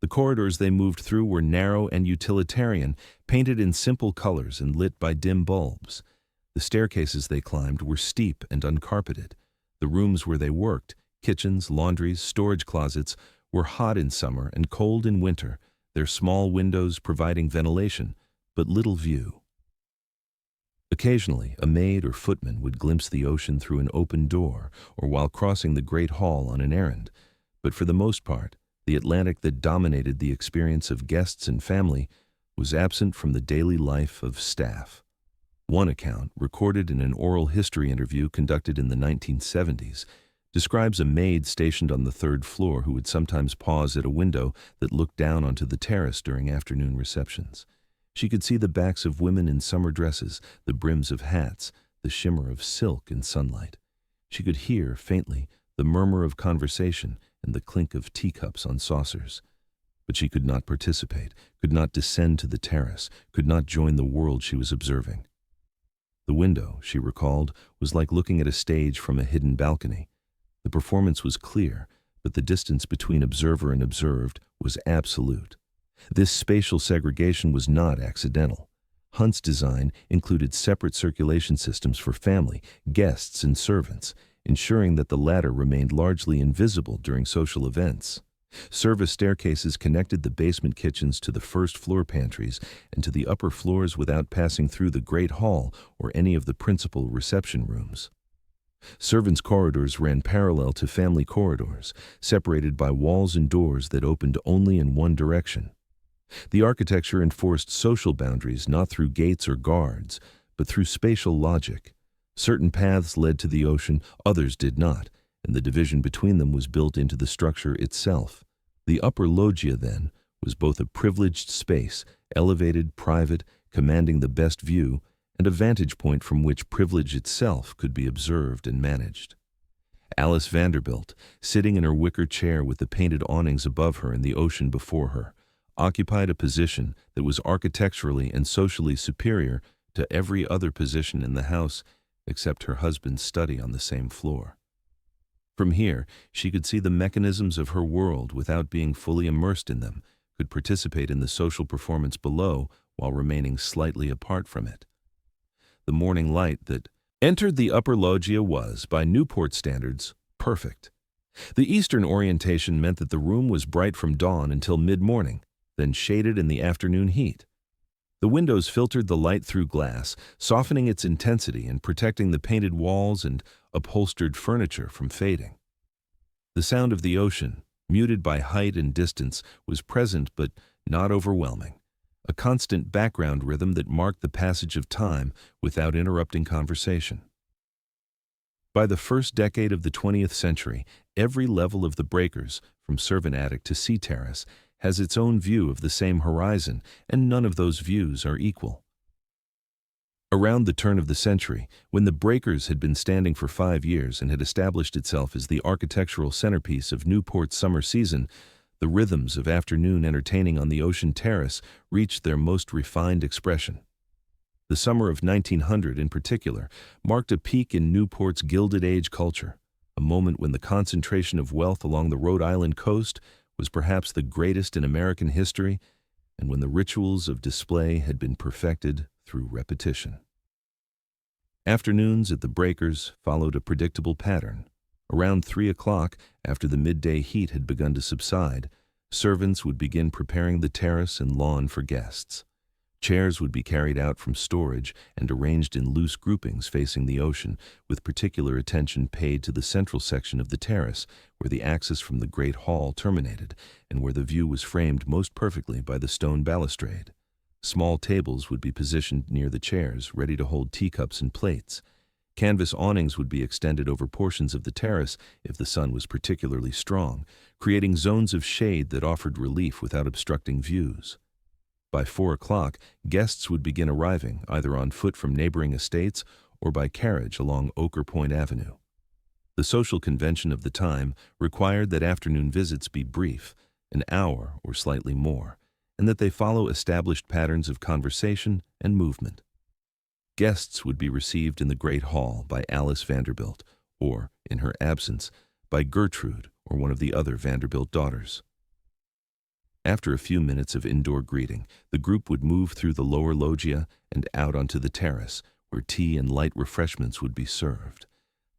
The corridors they moved through were narrow and utilitarian, painted in simple colors and lit by dim bulbs. The staircases they climbed were steep and uncarpeted. The rooms where they worked, kitchens, laundries, storage closets, were hot in summer and cold in winter, their small windows providing ventilation, but little view. Occasionally, a maid or footman would glimpse the ocean through an open door or while crossing the Great Hall on an errand, but for the most part, the Atlantic that dominated the experience of guests and family, was absent from the daily life of staff. One account, recorded in an oral history interview conducted in the 1970s, describes a maid stationed on the third floor who would sometimes pause at a window that looked down onto the terrace during afternoon receptions. She could see the backs of women in summer dresses, the brims of hats, the shimmer of silk in sunlight. She could hear, faintly, the murmur of conversation and the clink of teacups on saucers. But she could not participate, could not descend to the terrace, could not join the world she was observing. The window, she recalled, was like looking at a stage from a hidden balcony. The performance was clear, but the distance between observer and observed was absolute. This spatial segregation was not accidental. Hunt's design included separate circulation systems for family, guests, and servants, ensuring that the latter remained largely invisible during social events. Service staircases connected the basement kitchens to the first-floor pantries and to the upper floors without passing through the Great Hall or any of the principal reception rooms. Servants' corridors ran parallel to family corridors, separated by walls and doors that opened only in one direction. The architecture enforced social boundaries not through gates or guards, but through spatial logic. Certain paths led to the ocean, others did not, and the division between them was built into the structure itself. The upper loggia, then, was both a privileged space, elevated, private, commanding the best view, and a vantage point from which privilege itself could be observed and managed. Alice Vanderbilt, sitting in her wicker chair with the painted awnings above her and the ocean before her, occupied a position that was architecturally and socially superior to every other position in the house except her husband's study on the same floor. From here, she could see the mechanisms of her world without being fully immersed in them, could participate in the social performance below while remaining slightly apart from it. The morning light that entered the upper loggia was, by Newport standards, perfect. The eastern orientation meant that the room was bright from dawn until mid-morning, then shaded in the afternoon heat. The windows filtered the light through glass, softening its intensity and protecting the painted walls and upholstered furniture from fading. The sound of the ocean, muted by height and distance, was present but not overwhelming, a constant background rhythm that marked the passage of time without interrupting conversation. By the first decade of the 20th century, every level of the breakers, from servant attic to sea terrace, has its own view of the same horizon, and none of those views are equal. Around the turn of the century, when the breakers had been standing for 5 years and had established itself as the architectural centerpiece of Newport's summer season, the rhythms of afternoon entertaining on the ocean terrace reached their most refined expression. The summer of 1900, in particular, marked a peak in Newport's Gilded Age culture, a moment when the concentration of wealth along the Rhode Island coast was perhaps the greatest in American history, and when the rituals of display had been perfected through repetition. Afternoons at the breakers followed a predictable pattern. Around 3 o'clock, after the midday heat had begun to subside, servants would begin preparing the terrace and lawn for guests. Chairs would be carried out from storage and arranged in loose groupings facing the ocean, with particular attention paid to the central section of the terrace, where the axis from the Great Hall terminated, and where the view was framed most perfectly by the stone balustrade. Small tables would be positioned near the chairs, ready to hold teacups and plates. Canvas awnings would be extended over portions of the terrace if the sun was particularly strong, creating zones of shade that offered relief without obstructing views. By 4 o'clock, guests would begin arriving, either on foot from neighboring estates or by carriage along Oker Point Avenue. The social convention of the time required that afternoon visits be brief, an hour or slightly more, and that they follow established patterns of conversation and movement. Guests would be received in the Great Hall by Alice Vanderbilt, or, in her absence, by Gertrude or one of the other Vanderbilt daughters. After a few minutes of indoor greeting, the group would move through the lower loggia and out onto the terrace, where tea and light refreshments would be served.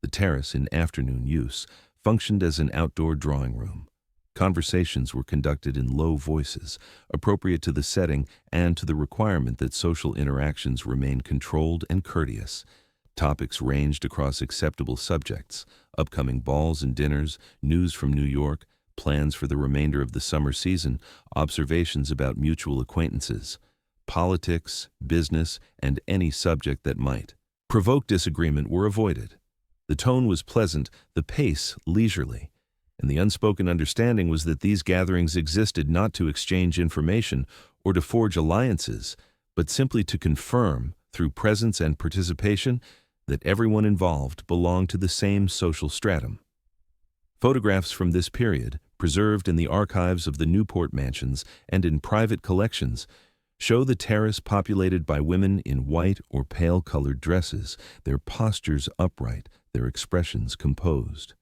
The terrace, in afternoon use, functioned as an outdoor drawing room. Conversations were conducted in low voices, appropriate to the setting and to the requirement that social interactions remain controlled and courteous. Topics ranged across acceptable subjects: upcoming balls and dinners, news from New York, plans for the remainder of the summer season, observations about mutual acquaintances, politics, business, and any subject that might provoke disagreement were avoided. The tone was pleasant, the pace leisurely, and the unspoken understanding was that these gatherings existed not to exchange information or to forge alliances, but simply to confirm, through presence and participation, that everyone involved belonged to the same social stratum. Photographs from this period, preserved in the archives of the Newport mansions and in private collections, show the terrace populated by women in white or pale-colored dresses, their postures upright, their expressions composed.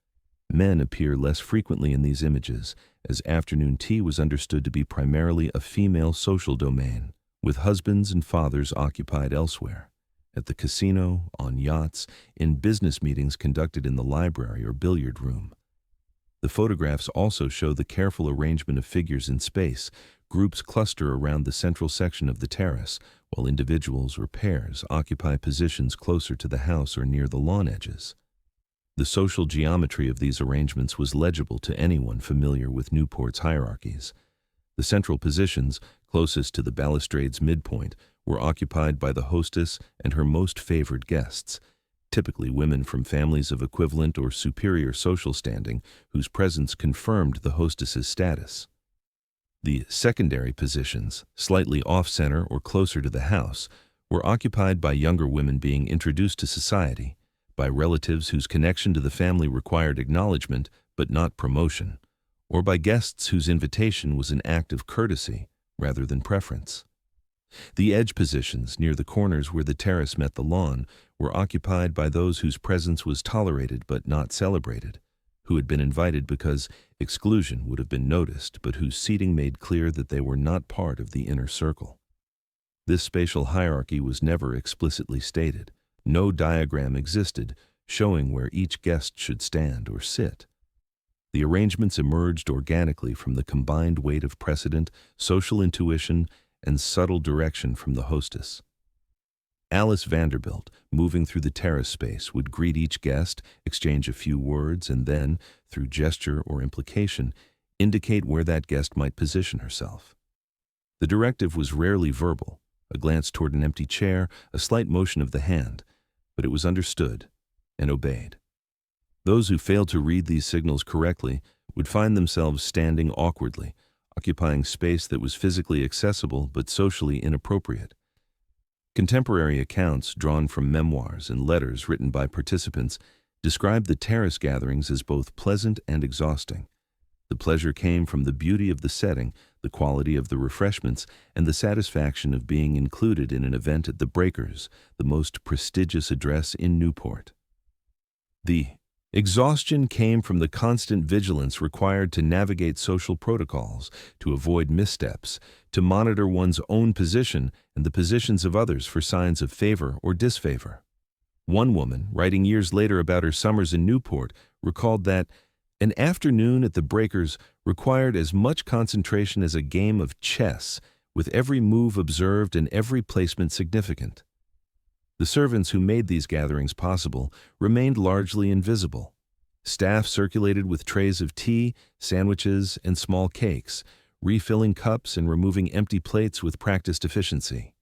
Men appear less frequently in these images, as afternoon tea was understood to be primarily a female social domain, with husbands and fathers occupied elsewhere, at the casino, on yachts, in business meetings conducted in the library or billiard room. The photographs also show the careful arrangement of figures in space. Groups cluster around the central section of the terrace, while individuals or pairs occupy positions closer to the house or near the lawn edges. The social geometry of these arrangements was legible to anyone familiar with Newport's hierarchies. The central positions, closest to the balustrade's midpoint, were occupied by the hostess and her most favored guests, typically women from families of equivalent or superior social standing whose presence confirmed the hostess's status. The secondary positions, slightly off-center or closer to the house, were occupied by younger women being introduced to society, by relatives whose connection to the family required acknowledgement but not promotion, or by guests whose invitation was an act of courtesy rather than preference. The edge positions, near the corners where the terrace met the lawn, were occupied by those whose presence was tolerated but not celebrated, who had been invited because exclusion would have been noticed, but whose seating made clear that they were not part of the inner circle. This spatial hierarchy was never explicitly stated. No diagram existed showing where each guest should stand or sit. The arrangements emerged organically from the combined weight of precedent, social intuition, and subtle direction from the hostess. Alice Vanderbilt, moving through the terrace space, would greet each guest, exchange a few words, and then, through gesture or implication, indicate where that guest might position herself. The directive was rarely verbal, a glance toward an empty chair, a slight motion of the hand, but it was understood and obeyed. Those who failed to read these signals correctly would find themselves standing awkwardly, occupying space that was physically accessible but socially inappropriate. Contemporary accounts drawn from memoirs and letters written by participants describe the terrace gatherings as both pleasant and exhausting. The pleasure came from the beauty of the setting, the quality of the refreshments, and the satisfaction of being included in an event at the Breakers, the most prestigious address in Newport. The exhaustion came from the constant vigilance required to navigate social protocols, to avoid missteps, to monitor one's own position and the positions of others for signs of favor or disfavor. One woman, writing years later about her summers in Newport, recalled that an afternoon at the Breakers required as much concentration as a game of chess, with every move observed and every placement significant. The servants who made these gatherings possible remained largely invisible. Staff circulated with trays of tea, sandwiches, and small cakes, refilling cups and removing empty plates with practiced efficiency.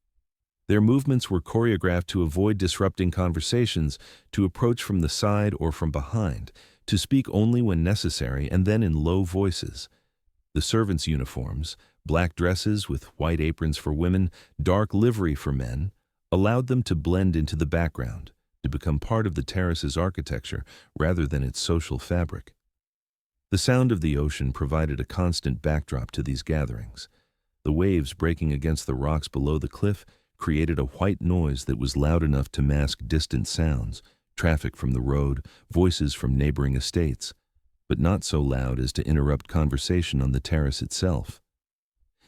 Their movements were choreographed to avoid disrupting conversations, to approach from the side or from behind, to speak only when necessary and then in low voices. The servants' uniforms, black dresses with white aprons for women, dark livery for men, allowed them to blend into the background, to become part of the terrace's architecture rather than its social fabric. The sound of the ocean provided a constant backdrop to these gatherings. The waves breaking against the rocks below the cliff created a white noise that was loud enough to mask distant sounds, traffic from the road, voices from neighboring estates, but not so loud as to interrupt conversation on the terrace itself.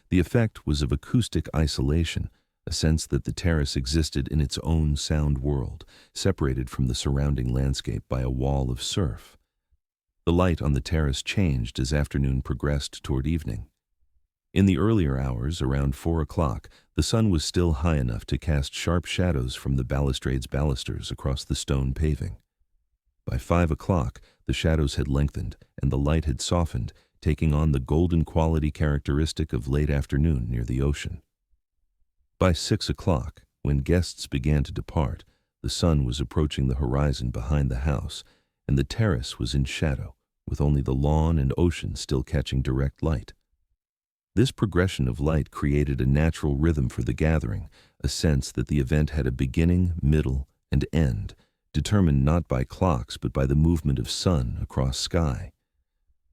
The effect was of acoustic isolation, a sense that the terrace existed in its own sound world, separated from the surrounding landscape by a wall of surf. The light on the terrace changed as afternoon progressed toward evening. In the earlier hours, around 4 o'clock, the sun was still high enough to cast sharp shadows from the balustrade's balusters across the stone paving. By 5 o'clock, the shadows had lengthened and the light had softened, taking on the golden quality characteristic of late afternoon near the ocean. By 6 o'clock, when guests began to depart, the sun was approaching the horizon behind the house, and the terrace was in shadow, with only the lawn and ocean still catching direct light. This progression of light created a natural rhythm for the gathering, a sense that the event had a beginning, middle, and end, determined not by clocks but by the movement of sun across sky.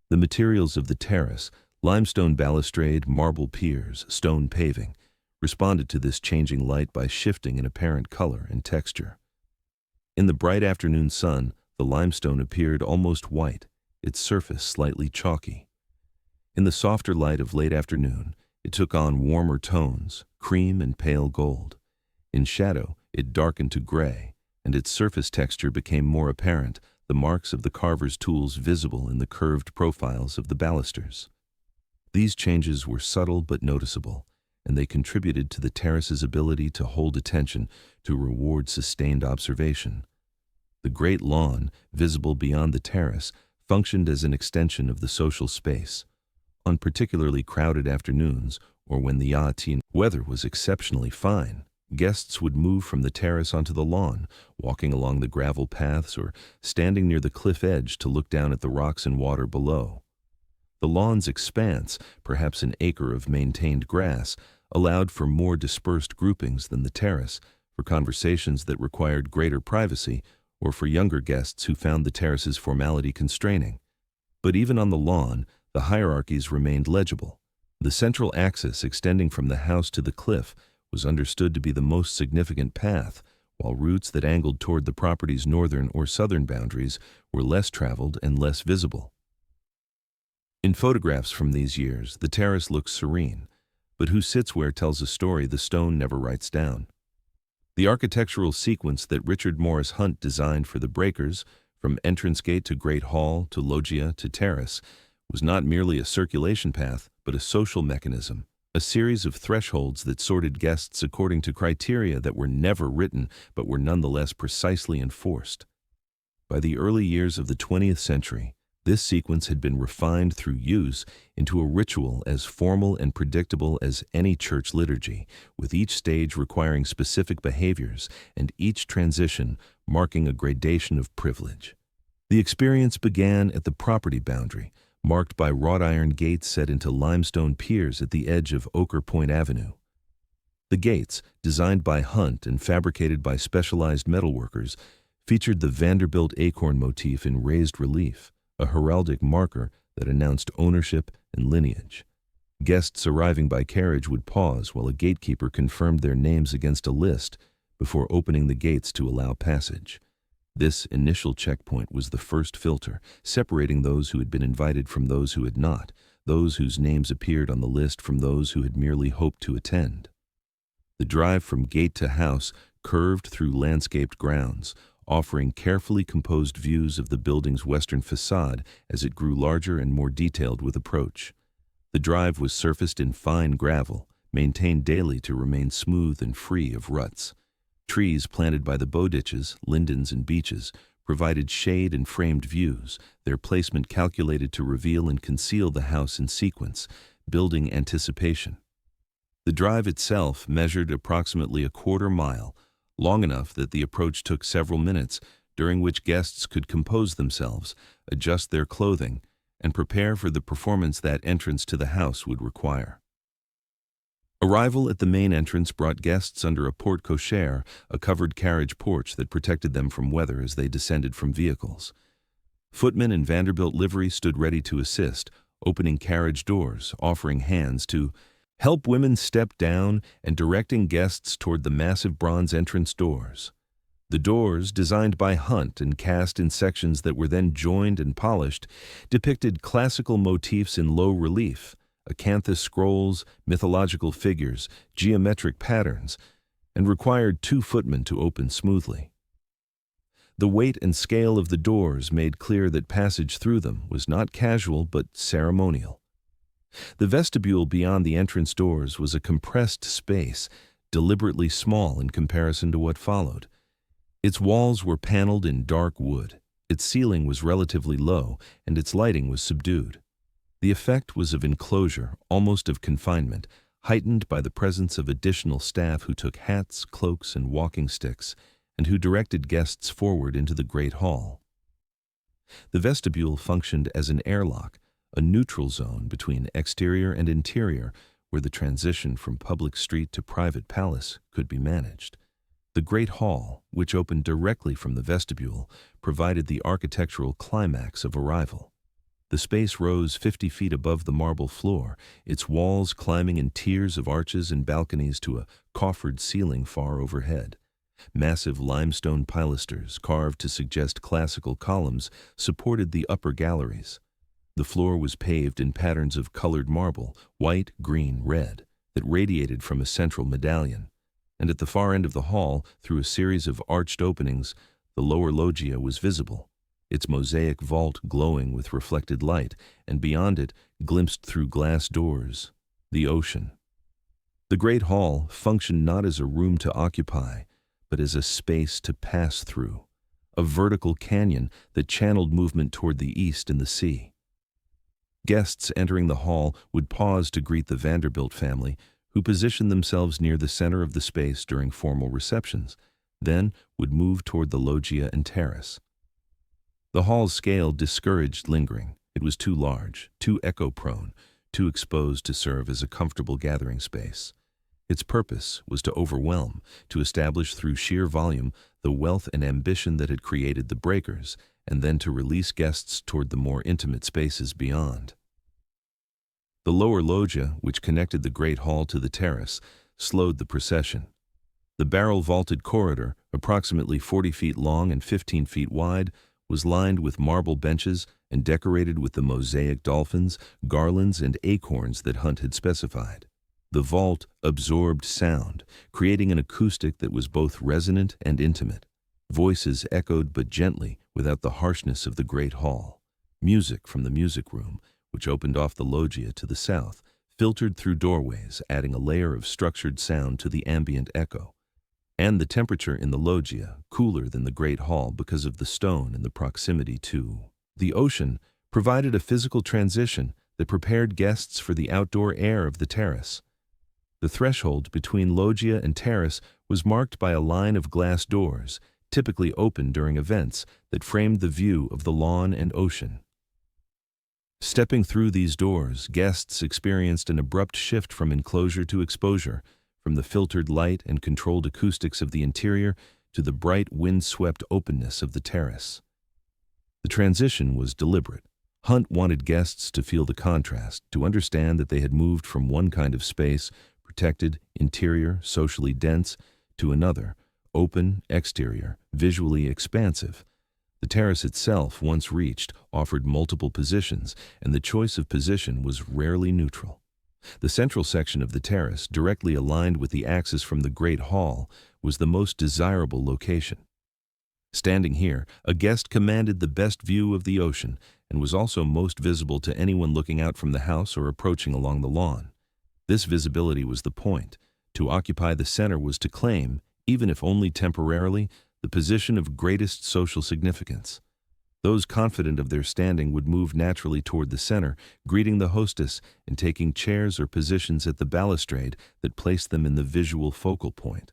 The materials of the terrace, limestone balustrade, marble piers, stone paving, responded to this changing light by shifting in apparent color and texture. In the bright afternoon sun, the limestone appeared almost white, its surface slightly chalky. In the softer light of late afternoon, it took on warmer tones, cream and pale gold. In shadow, it darkened to gray, and its surface texture became more apparent, the marks of the carver's tools visible in the curved profiles of the balusters. These changes were subtle but noticeable, and they contributed to the terrace's ability to hold attention, to reward sustained observation. The great lawn, visible beyond the terrace, functioned as an extension of the social space. On particularly crowded afternoons, or when the Yatin weather was exceptionally fine, guests would move from the terrace onto the lawn, walking along the gravel paths or standing near the cliff edge to look down at the rocks and water below. The lawn's expanse, perhaps an acre of maintained grass, allowed for more dispersed groupings than the terrace, for conversations that required greater privacy, or for younger guests who found the terrace's formality constraining. But even on the lawn, the hierarchies remained legible. The central axis extending from the house to the cliff was understood to be the most significant path, while routes that angled toward the property's northern or southern boundaries were less traveled and less visible. In photographs from these years, the terrace looks serene, but who sits where tells a story the stone never writes down. The architectural sequence that Richard Morris Hunt designed for the breakers, from entrance gate to great hall to loggia to terrace, was not merely a circulation path, but a social mechanism, a series of thresholds that sorted guests according to criteria that were never written but were nonetheless precisely enforced. By the early years of the 20th century, this sequence had been refined through use into a ritual as formal and predictable as any church liturgy, with each stage requiring specific behaviors and each transition marking a gradation of privilege. The experience began at the property boundary, marked by wrought iron gates set into limestone piers at the edge of Oker Point Avenue. The gates, designed by Hunt and fabricated by specialized metalworkers, featured the Vanderbilt acorn motif in raised relief, a heraldic marker that announced ownership and lineage. Guests arriving by carriage would pause while a gatekeeper confirmed their names against a list before opening the gates to allow passage. This initial checkpoint was the first filter, separating those who had been invited from those who had not, those whose names appeared on the list from those who had merely hoped to attend. The drive from gate to house curved through landscaped grounds, offering carefully composed views of the building's western facade as it grew larger and more detailed with approach. The drive was surfaced in fine gravel, maintained daily to remain smooth and free of ruts. Trees planted by the bowditches, lindens, and beeches provided shade and framed views, their placement calculated to reveal and conceal the house in sequence, building anticipation. The drive itself measured approximately a quarter mile, long enough that the approach took several minutes, during which guests could compose themselves, adjust their clothing, and prepare for the performance that entrance to the house would require. Arrival at the main entrance brought guests under a porte cochere, a covered carriage porch that protected them from weather as they descended from vehicles. Footmen in Vanderbilt livery stood ready to assist, opening carriage doors, offering hands to help women step down, and directing guests toward the massive bronze entrance doors. The doors, designed by Hunt and cast in sections that were then joined and polished, depicted classical motifs in low relief, acanthus scrolls, mythological figures, geometric patterns, and required 2 footmen to open smoothly. The weight and scale of the doors made clear that passage through them was not casual but ceremonial. The vestibule beyond the entrance doors was a compressed space, deliberately small in comparison to what followed. Its walls were paneled in dark wood, its ceiling was relatively low, and its lighting was subdued. The effect was of enclosure, almost of confinement, heightened by the presence of additional staff who took hats, cloaks, and walking sticks, and who directed guests forward into the great hall. The vestibule functioned as an airlock, a neutral zone between exterior and interior, where the transition from public street to private palace could be managed. The Great Hall, which opened directly from the vestibule, provided the architectural climax of arrival. The space rose 50 feet above the marble floor, its walls climbing in tiers of arches and balconies to a coffered ceiling far overhead. Massive limestone pilasters, carved to suggest classical columns, supported the upper galleries. The floor was paved in patterns of colored marble, white, green, red, that radiated from a central medallion. And at the far end of the hall, through a series of arched openings, the lower loggia was visible, its mosaic vault glowing with reflected light, and beyond it, glimpsed through glass doors, the ocean. The great hall functioned not as a room to occupy, but as a space to pass through, a vertical canyon that channeled movement toward the east and the sea. Guests entering the hall would pause to greet the Vanderbilt family, who positioned themselves near the center of the space during formal receptions, then would move toward the loggia and terrace. The hall's scale discouraged lingering. It was too large, too echo-prone, too exposed to serve as a comfortable gathering space. Its purpose was to overwhelm, to establish through sheer volume the wealth and ambition that had created the breakers, and then to release guests toward the more intimate spaces beyond. The lower loggia, which connected the great hall to the terrace, slowed the procession. The barrel-vaulted corridor, approximately 40 feet long and 15 feet wide, was lined with marble benches and decorated with the mosaic dolphins, garlands, and acorns that Hunt had specified. The vault absorbed sound, creating an acoustic that was both resonant and intimate. Voices echoed but gently, without the harshness of the great hall. Music from the music room, which opened off the loggia to the south, filtered through doorways, adding a layer of structured sound to the ambient echo. And the temperature in the loggia, cooler than the great hall because of the stone and the proximity to the ocean, provided a physical transition that prepared guests for the outdoor air of the terrace. The threshold between loggia and terrace was marked by a line of glass doors, typically open during events, that framed the view of the lawn and ocean. Stepping through these doors, guests experienced an abrupt shift from enclosure to exposure, from the filtered light and controlled acoustics of the interior to the bright, wind-swept openness of the terrace. The transition was deliberate. Hunt wanted guests to feel the contrast, to understand that they had moved from one kind of space, protected, interior, socially dense, to another, open, exterior, visually expansive. The terrace itself, once reached, offered multiple positions, and the choice of position was rarely neutral. The central section of the terrace, directly aligned with the axis from the Great Hall, was the most desirable location. Standing here, a guest commanded the best view of the ocean and was also most visible to anyone looking out from the house or approaching along the lawn. This visibility was the point. To occupy the center was to claim, even if only temporarily, the position of greatest social significance. Those confident of their standing would move naturally toward the center, greeting the hostess and taking chairs or positions at the balustrade that placed them in the visual focal point.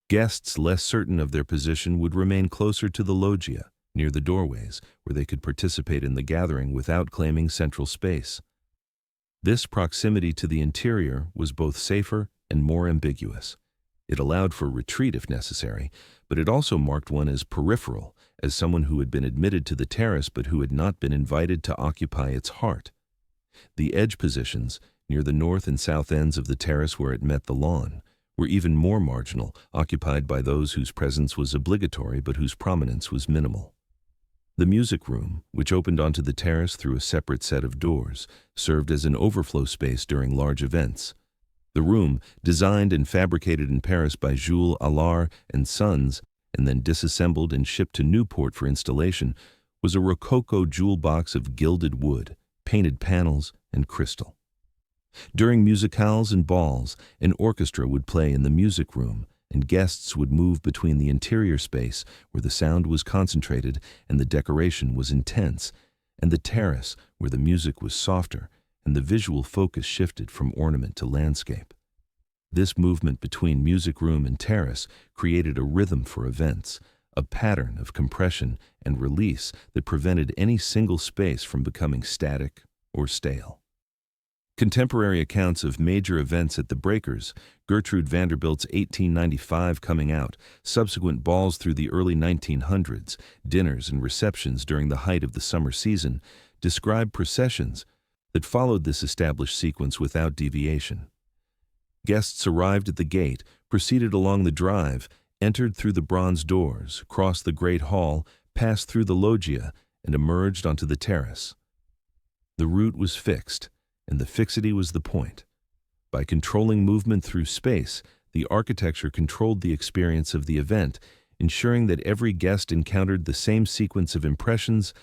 Guests less certain of their position would remain closer to the loggia, near the doorways, where they could participate in the gathering without claiming central space. This proximity to the interior was both safer and more ambiguous. It allowed for retreat if necessary, but it also marked one as peripheral, as someone who had been admitted to the terrace but who had not been invited to occupy its heart. The edge positions, near the north and south ends of the terrace where it met the lawn, were even more marginal, occupied by those whose presence was obligatory but whose prominence was minimal. The music room, which opened onto the terrace through a separate set of doors, served as an overflow space during large events. The room, designed and fabricated in Paris by Jules Allard and Sons, and then disassembled and shipped to Newport for installation, was a rococo jewel box of gilded wood, painted panels, and crystal. During musicales and balls, an orchestra would play in the music room, and guests would move between the interior space, where the sound was concentrated and the decoration was intense, and the terrace, where the music was softer and the visual focus shifted from ornament to landscape. This movement between music room and terrace created a rhythm for events, a pattern of compression and release that prevented any single space from becoming static or stale. Contemporary accounts of major events at the Breakers, Gertrude Vanderbilt's 1895 coming out, subsequent balls through the early 1900s, dinners and receptions during the height of the summer season, describe processions that followed this established sequence without deviation. Guests arrived at the gate, proceeded along the drive, entered through the bronze doors, crossed the great hall, passed through the loggia, and emerged onto the terrace. The route was fixed, and the fixity was the point. By controlling movement through space, the architecture controlled the experience of the event, ensuring that every guest encountered the same sequence of impressions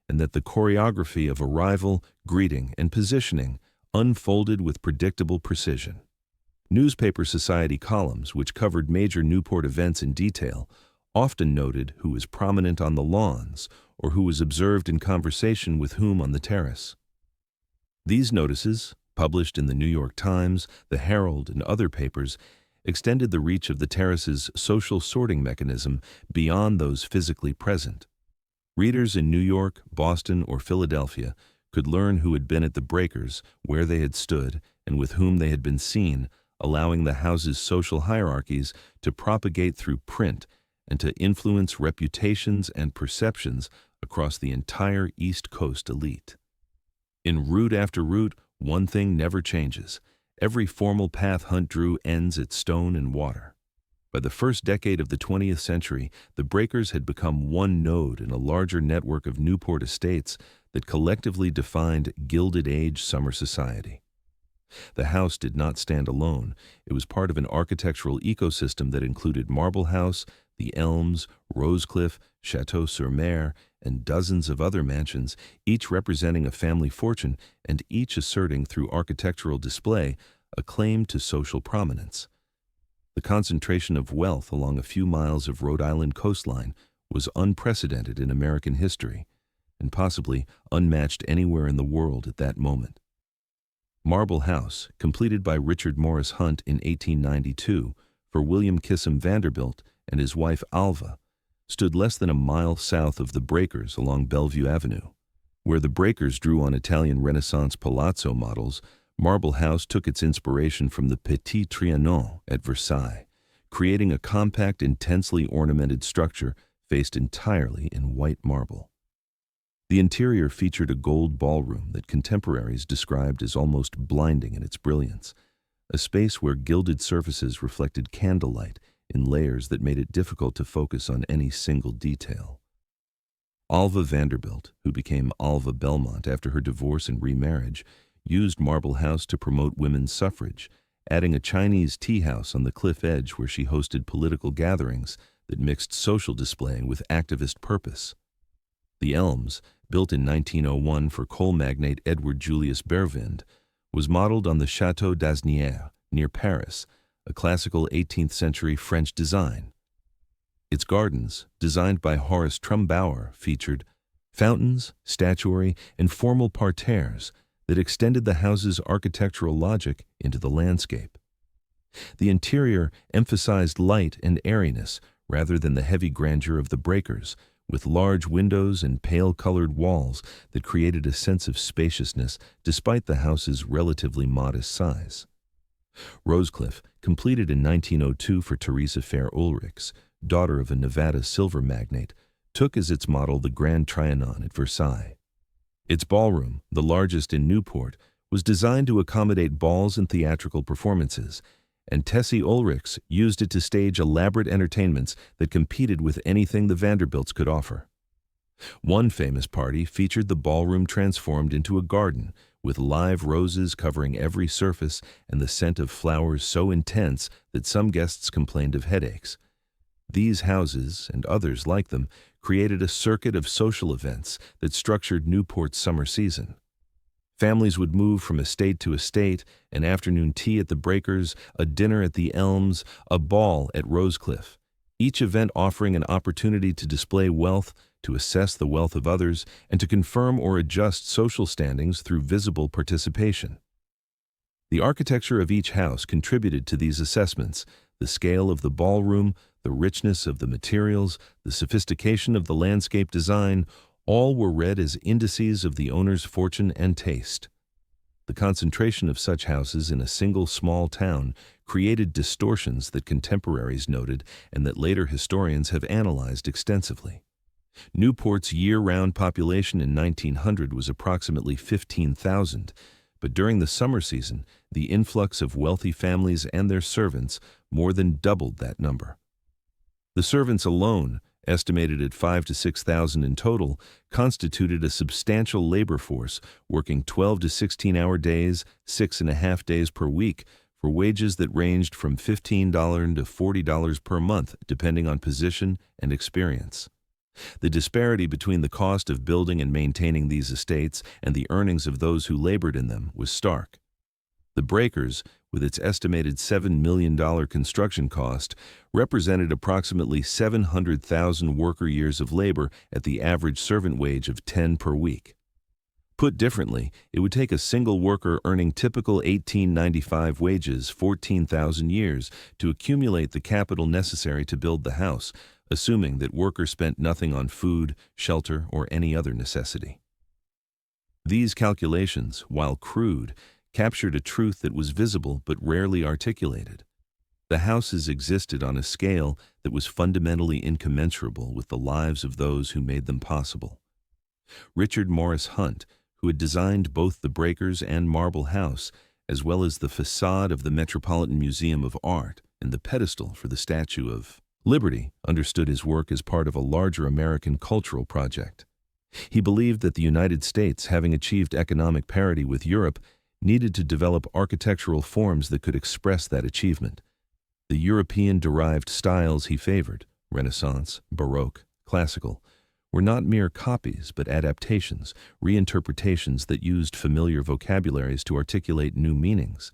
and that the choreography of arrival, greeting, and positioning unfolded with predictable precision. Newspaper society columns, which covered major Newport events in detail, often noted who was prominent on the lawns or who was observed in conversation with whom on the terrace. These notices, published in the New York Times, the Herald, and other papers, extended the reach of the terrace's social sorting mechanism beyond those physically present. Readers in New York, Boston, or Philadelphia could learn who had been at the Breakers, where they had stood, and with whom they had been seen, allowing the house's social hierarchies to propagate through print and to influence reputations and perceptions across the entire East Coast elite. In route after route, one thing never changes. Every formal path Hunt drew ends at stone and water. By the first decade of the 20th century, the Breakers had become one node in a larger network of Newport estates that collectively defined Gilded Age summer society. The house did not stand alone. It was part of an architectural ecosystem that included Marble House, the Elms, Rosecliff, Chateau-sur-Mer, and dozens of other mansions, each representing a family fortune and each asserting through architectural display a claim to social prominence. The concentration of wealth along a few miles of Rhode Island coastline was unprecedented in American history, and possibly unmatched anywhere in the world at that moment. Marble House, completed by Richard Morris Hunt in 1892 for William Kissam Vanderbilt and his wife Alva, stood less than a mile south of the Breakers along Bellevue Avenue. Where the Breakers drew on Italian Renaissance palazzo models, Marble House took its inspiration from the Petit Trianon at Versailles, creating a compact, intensely ornamented structure faced entirely in white marble. The interior featured a gold ballroom that contemporaries described as almost blinding in its brilliance, a space where gilded surfaces reflected candlelight in layers that made it difficult to focus on any single detail. Alva Vanderbilt, who became Alva Belmont after her divorce and remarriage, used Marble House to promote women's suffrage, adding a Chinese tea house on the cliff edge where she hosted political gatherings that mixed social display with activist purpose. The Elms, built in 1901 for coal magnate Edward Julius Bervind, was modeled on the Château d'Asnières near Paris, a classical 18th-century French design. Its gardens, designed by Horace Trumbauer, featured fountains, statuary, and formal parterres that extended the house's architectural logic into the landscape. The interior emphasized light and airiness rather than the heavy grandeur of the Breakers, with large windows and pale-colored walls that created a sense of spaciousness despite the house's relatively modest size. Rosecliff, completed in 1902 for Teresa Fair Ulrichs, daughter of a Nevada silver magnate, took as its model the Grand Trianon at Versailles. Its ballroom, the largest in Newport, was designed to accommodate balls and theatrical performances, and Tessie Ulrichs used it to stage elaborate entertainments that competed with anything the Vanderbilts could offer. One famous party featured the ballroom transformed into a garden, with live roses covering every surface and the scent of flowers so intense that some guests complained of headaches. These houses, and others like them, created a circuit of social events that structured Newport's summer season. Families would move from estate to estate, an afternoon tea at the Breakers, a dinner at the Elms, a ball at Rosecliff, each event offering an opportunity to display wealth, to assess the wealth of others, and to confirm or adjust social standings through visible participation. The architecture of each house contributed to these assessments: the scale of the ballroom, the richness of the materials, the sophistication of the landscape design, all were read as indices of the owner's fortune and taste. The concentration of such houses in a single small town created distortions that contemporaries noted and that later historians have analyzed extensively. Newport's year-round population in 1900 was approximately 15,000, but during the summer season, the influx of wealthy families and their servants more than doubled that number. The servants alone, estimated at 5,000 to 6,000 in total, constituted a substantial labor force, working 12 to 16-hour days, 6.5 days per week, for wages that ranged from $15 to $40 per month, depending on position and experience. The disparity between the cost of building and maintaining these estates and the earnings of those who labored in them was stark. The breakers, with its estimated $7 million construction cost, represented approximately 700,000 worker years of labor at the average servant wage of $10 per week. Put differently, it would take a single worker earning typical 1895 wages 14,000 years to accumulate the capital necessary to build the house, assuming that workers spent nothing on food, shelter, or any other necessity. These calculations, while crude, captured a truth that was visible but rarely articulated. The houses existed on a scale that was fundamentally incommensurable with the lives of those who made them possible. Richard Morris Hunt, who had designed both the breakers and Marble House, as well as the facade of the Metropolitan Museum of Art and the pedestal for the Statue of Liberty, understood his work as part of a larger American cultural project. He believed that the United States, having achieved economic parity with Europe, needed to develop architectural forms that could express that achievement. The European-derived styles he favored, Renaissance, Baroque, Classical, were not mere copies but adaptations, reinterpretations that used familiar vocabularies to articulate new meanings.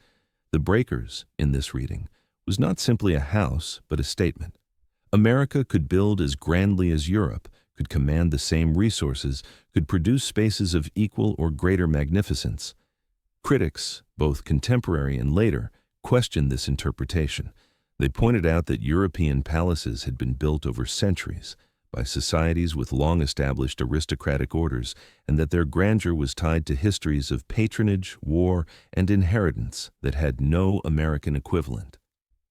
The Breakers, in this reading, was not simply a house but a statement. America could build as grandly as Europe, could command the same resources, could produce spaces of equal or greater magnificence. Critics, both contemporary and later, questioned this interpretation. They pointed out that European palaces had been built over centuries by societies with long-established aristocratic orders, and that their grandeur was tied to histories of patronage, war, and inheritance that had no American equivalent.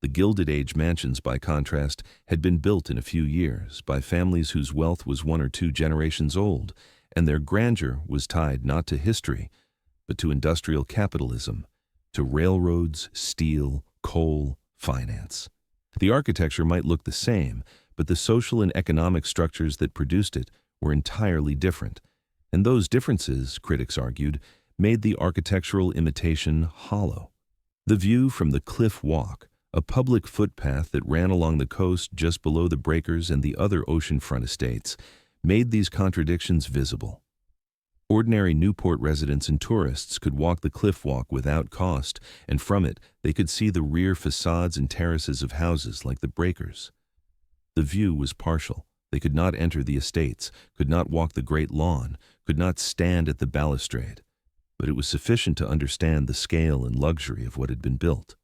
The Gilded Age mansions, by contrast, had been built in a few years by families whose wealth was 1 or 2 generations old, and their grandeur was tied not to history, but to industrial capitalism, to railroads, steel, coal, finance. The architecture might look the same, but the social and economic structures that produced it were entirely different, and those differences, critics argued, made the architectural imitation hollow. The view from the Cliff Walk, a public footpath that ran along the coast just below the breakers and the other oceanfront estates, made these contradictions visible. Ordinary Newport residents and tourists could walk the cliff walk without cost, and from it they could see the rear facades and terraces of houses like the breakers. The view was partial. They could not enter the estates, could not walk the great lawn, could not stand at the balustrade, but it was sufficient to understand the scale and luxury of what had been built.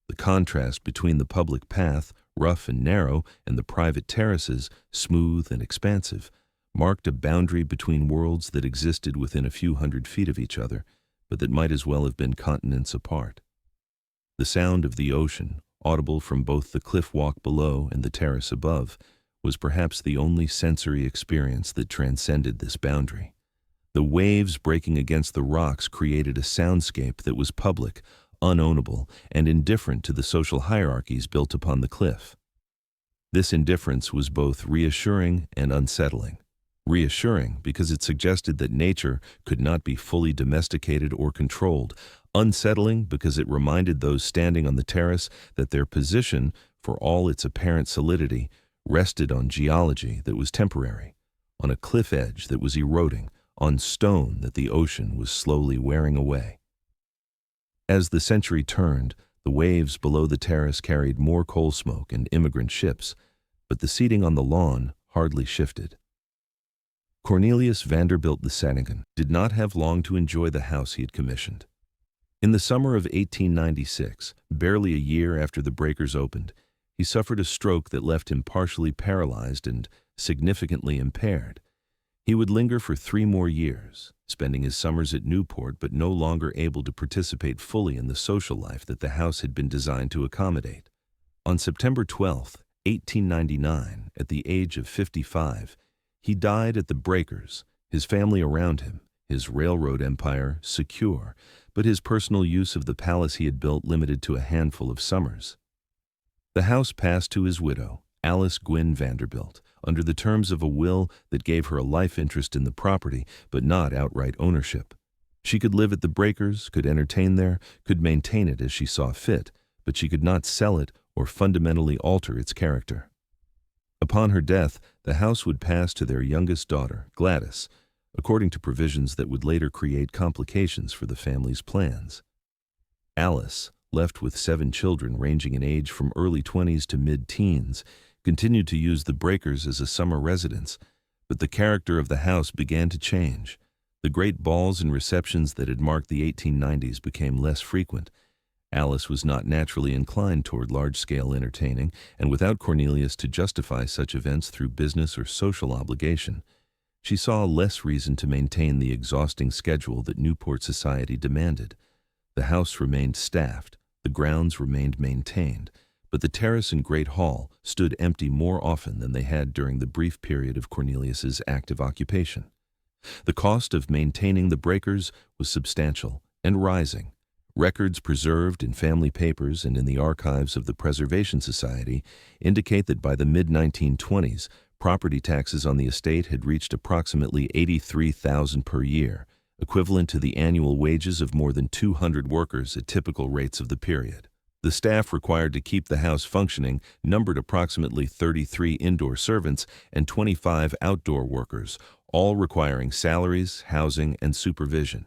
The contrast between the public path, rough and narrow, and the private terraces, smooth and expansive, marked a boundary between worlds that existed within a few hundred feet of each other, but that might as well have been continents apart. The sound of the ocean, audible from both the cliff walk below and the terrace above, was perhaps the only sensory experience that transcended this boundary. The waves breaking against the rocks created a soundscape that was public, unownable, and indifferent to the social hierarchies built upon the cliff. This indifference was both reassuring and unsettling. Reassuring because it suggested that nature could not be fully domesticated or controlled. Unsettling because it reminded those standing on the terrace that their position, for all its apparent solidity, rested on geology that was temporary, on a cliff edge that was eroding, on stone that the ocean was slowly wearing away. As the century turned, the waves below the terrace carried more coal smoke and immigrant ships, but the seating on the lawn hardly shifted. Cornelius Vanderbilt II did not have long to enjoy the house he had commissioned. In the summer of 1896, barely a year after the breakers opened, he suffered a stroke that left him partially paralyzed and significantly impaired. He would linger for 3 more years, spending his summers at Newport but no longer able to participate fully in the social life that the house had been designed to accommodate. On September 12, 1899, at the age of 55, he died at the breakers, his family around him, his railroad empire secure, but his personal use of the palace he had built limited to a handful of summers. The house passed to his widow, Alice Gwynn Vanderbilt, under the terms of a will that gave her a life interest in the property, but not outright ownership. She could live at the breakers, could entertain there, could maintain it as she saw fit, but she could not sell it or fundamentally alter its character. Upon her death, the house would pass to their youngest daughter, Gladys, according to provisions that would later create complications for the family's plans. Alice, left with 7 children ranging in age from early 20s to mid-teens, continued to use the breakers as a summer residence, but the character of the house began to change. The great balls and receptions that had marked the 1890s became less frequent. Alice was not naturally inclined toward large-scale entertaining, and without Cornelius to justify such events through business or social obligation, she saw less reason to maintain the exhausting schedule that Newport society demanded. The house remained staffed, the grounds remained maintained, but the terrace and great hall stood empty more often than they had during the brief period of Cornelius's active occupation. The cost of maintaining the breakers was substantial and rising. Records preserved in family papers and in the archives of the Preservation Society indicate that by the mid-1920s, property taxes on the estate had reached approximately $83,000 per year, equivalent to the annual wages of more than 200 workers at typical rates of the period. The staff required to keep the house functioning numbered approximately 33 indoor servants and 25 outdoor workers, all requiring salaries, housing, and supervision.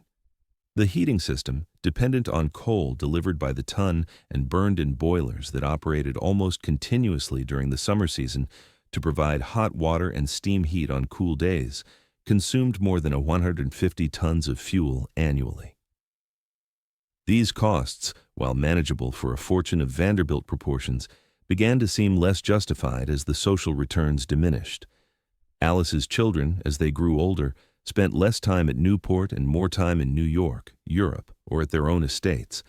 The heating system, dependent on coal delivered by the ton and burned in boilers that operated almost continuously during the summer season to provide hot water and steam heat on cool days, consumed more than 150 tons of fuel annually. These costs, while manageable for a fortune of Vanderbilt proportions, began to seem less justified as the social returns diminished. Alice's children, as they grew older, spent less time at Newport and more time in New York, Europe, or at their own estates.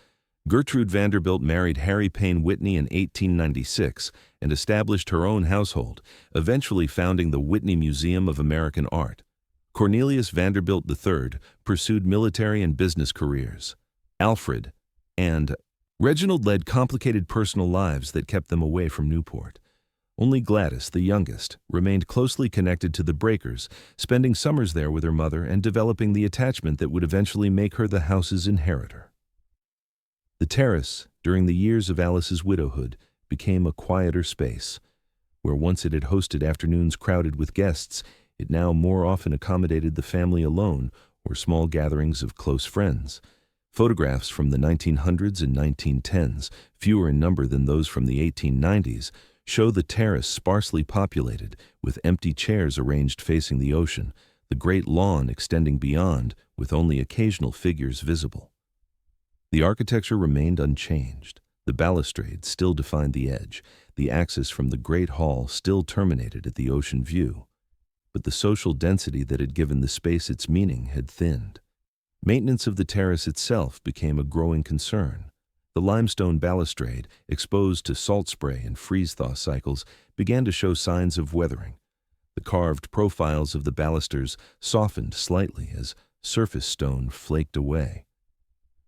Gertrude Vanderbilt married Harry Payne Whitney in 1896 and established her own household, eventually founding the Whitney Museum of American Art. Cornelius Vanderbilt III pursued military and business careers. Alfred and Reginald led complicated personal lives that kept them away from Newport. Only Gladys, the youngest, remained closely connected to the breakers, spending summers there with her mother and developing the attachment that would eventually make her the house's inheritor. The terrace, during the years of Alice's widowhood, became a quieter space. Where once it had hosted afternoons crowded with guests, it now more often accommodated the family alone or small gatherings of close friends. Photographs from the 1900s and 1910s, fewer in number than those from the 1890s, show the terrace sparsely populated, with empty chairs arranged facing the ocean, the great lawn extending beyond, with only occasional figures visible. The architecture remained unchanged. The balustrade still defined the edge. The axis from the great hall still terminated at the ocean view. But the social density that had given the space its meaning had thinned. Maintenance of the terrace itself became a growing concern. The limestone balustrade, exposed to salt spray and freeze-thaw cycles, began to show signs of weathering. The carved profiles of the balusters softened slightly as surface stone flaked away.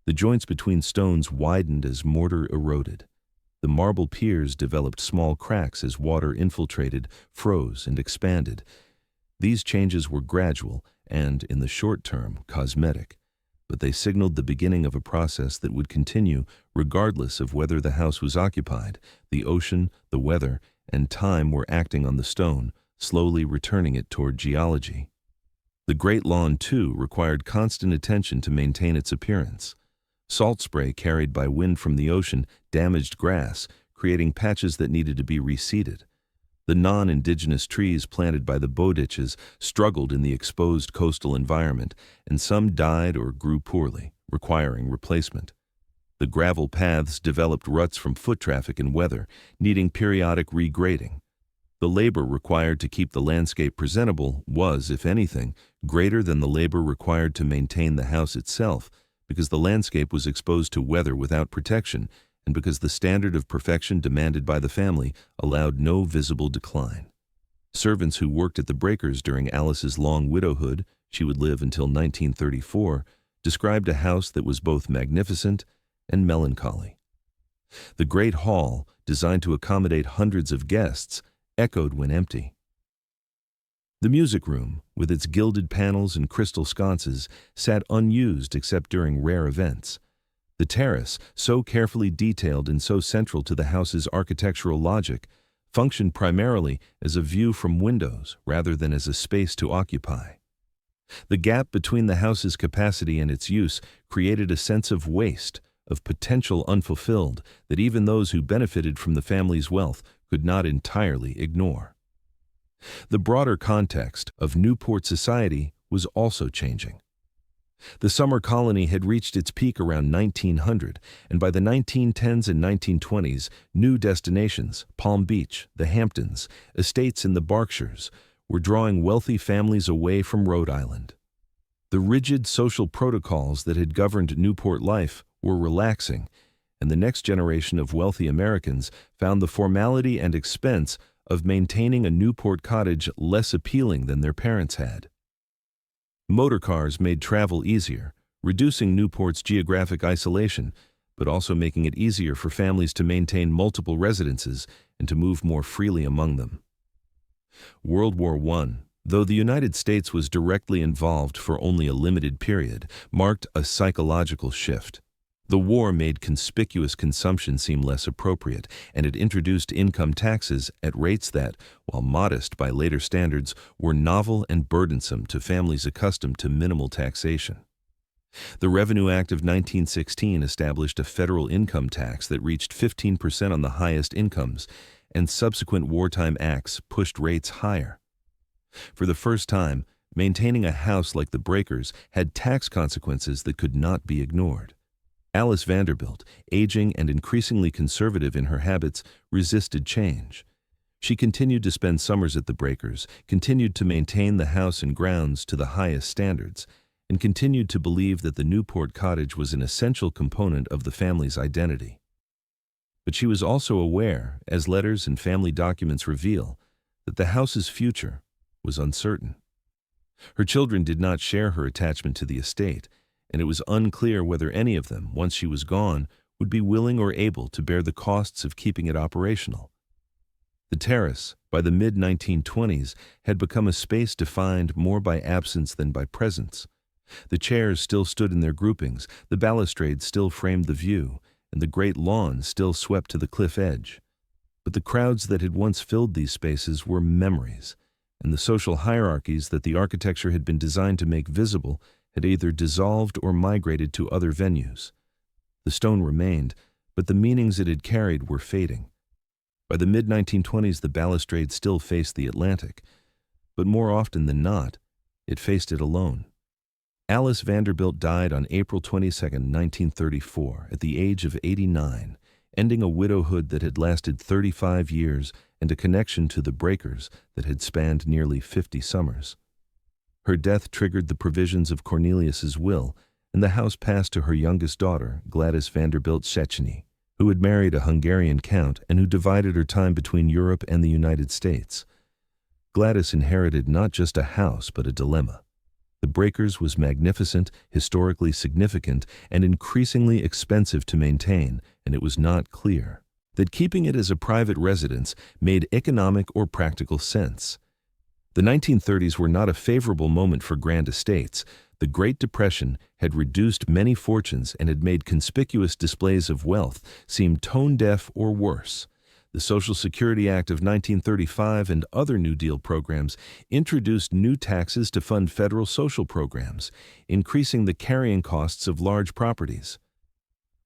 The joints between stones widened as mortar eroded. The marble piers developed small cracks as water infiltrated, froze, and expanded. These changes were gradual and, in the short term, cosmetic, but they signaled the beginning of a process that would continue regardless of whether the house was occupied. The ocean, the weather, and time were acting on the stone, slowly returning it toward geology. The great lawn, too, required constant attention to maintain its appearance. Salt spray carried by wind from the ocean damaged grass, creating patches that needed to be reseeded. The non-indigenous trees planted by the bowditches struggled in the exposed coastal environment, and some died or grew poorly, requiring replacement. The gravel paths developed ruts from foot traffic and weather, needing periodic regrading. The labor required to keep the landscape presentable was, if anything, greater than the labor required to maintain the house itself, because the landscape was exposed to weather without protection, and because the standard of perfection demanded by the family allowed no visible decline. Servants who worked at the breakers during Alice's long widowhood, she would live until 1934, described a house that was both magnificent and melancholy. The great hall, designed to accommodate hundreds of guests, echoed when empty. The music room, with its gilded panels and crystal sconces, sat unused except during rare events. The terrace, so carefully detailed and so central to the house's architectural logic, functioned primarily as a view from windows rather than as a space to occupy. The gap between the house's capacity and its use created a sense of waste, of potential unfulfilled, that even those who benefited from the family's wealth could not entirely ignore. The broader context of Newport society was also changing. The summer colony had reached its peak around 1900, and by the 1910s and 1920s, new destinations, Palm Beach, the Hamptons, estates in the Berkshires, were drawing wealthy families away from Rhode Island. The rigid social protocols that had governed Newport life were relaxing, and the next generation of wealthy Americans found the formality and expense of maintaining a Newport cottage less appealing than their parents had. Motorcars made travel easier, reducing Newport's geographic isolation, but also making it easier for families to maintain multiple residences and to move more freely among them. World War I, though the United States was directly involved for only a limited period, marked a psychological shift. The war made conspicuous consumption seem less appropriate, and it introduced income taxes at rates that, while modest by later standards, were novel and burdensome to families accustomed to minimal taxation. The Revenue Act of 1916 established a federal income tax that reached 15% on the highest incomes, and subsequent wartime acts pushed rates higher. For the first time, maintaining a house like the Breakers had tax consequences that could not be ignored. Alice Vanderbilt, aging and increasingly conservative in her habits, resisted change. She continued to spend summers at the Breakers, continued to maintain the house and grounds to the highest standards, and continued to believe that the Newport cottage was an essential component of the family's identity. But she was also aware, as letters and family documents reveal, that the house's future was uncertain. Her children did not share her attachment to the estate, and it was unclear whether any of them, once she was gone, would be willing or able to bear the costs of keeping it operational. The terrace, by the mid-1920s, had become a space defined more by absence than by presence. The chairs still stood in their groupings, the balustrade still framed the view, and the great lawn still swept to the cliff edge. But the crowds that had once filled these spaces were memories, and the social hierarchies that the architecture had been designed to make visible had either dissolved or migrated to other venues. The stone remained, but the meanings it had carried were fading. By the mid-1920s, the balustrade still faced the Atlantic, but more often than not, it faced it alone. Alice Vanderbilt died on April 22, 1934, at the age of 89, ending a widowhood that had lasted 35 years and a connection to the Breakers that had spanned nearly 50 summers. Her death triggered the provisions of Cornelius's will, and the house passed to her youngest daughter, Gladys Vanderbilt Szczeciny, who had married a Hungarian count and who divided her time between Europe and the United States. Gladys inherited not just a house, but a dilemma. The Breakers was magnificent, historically significant, and increasingly expensive to maintain, and it was not clear that keeping it as a private residence made economic or practical sense. The 1930s were not a favorable moment for grand estates. The Great Depression had reduced many fortunes and had made conspicuous displays of wealth seem tone-deaf or worse. The Social Security Act of 1935 and other New Deal programs introduced new taxes to fund federal social programs, increasing the carrying costs of large properties.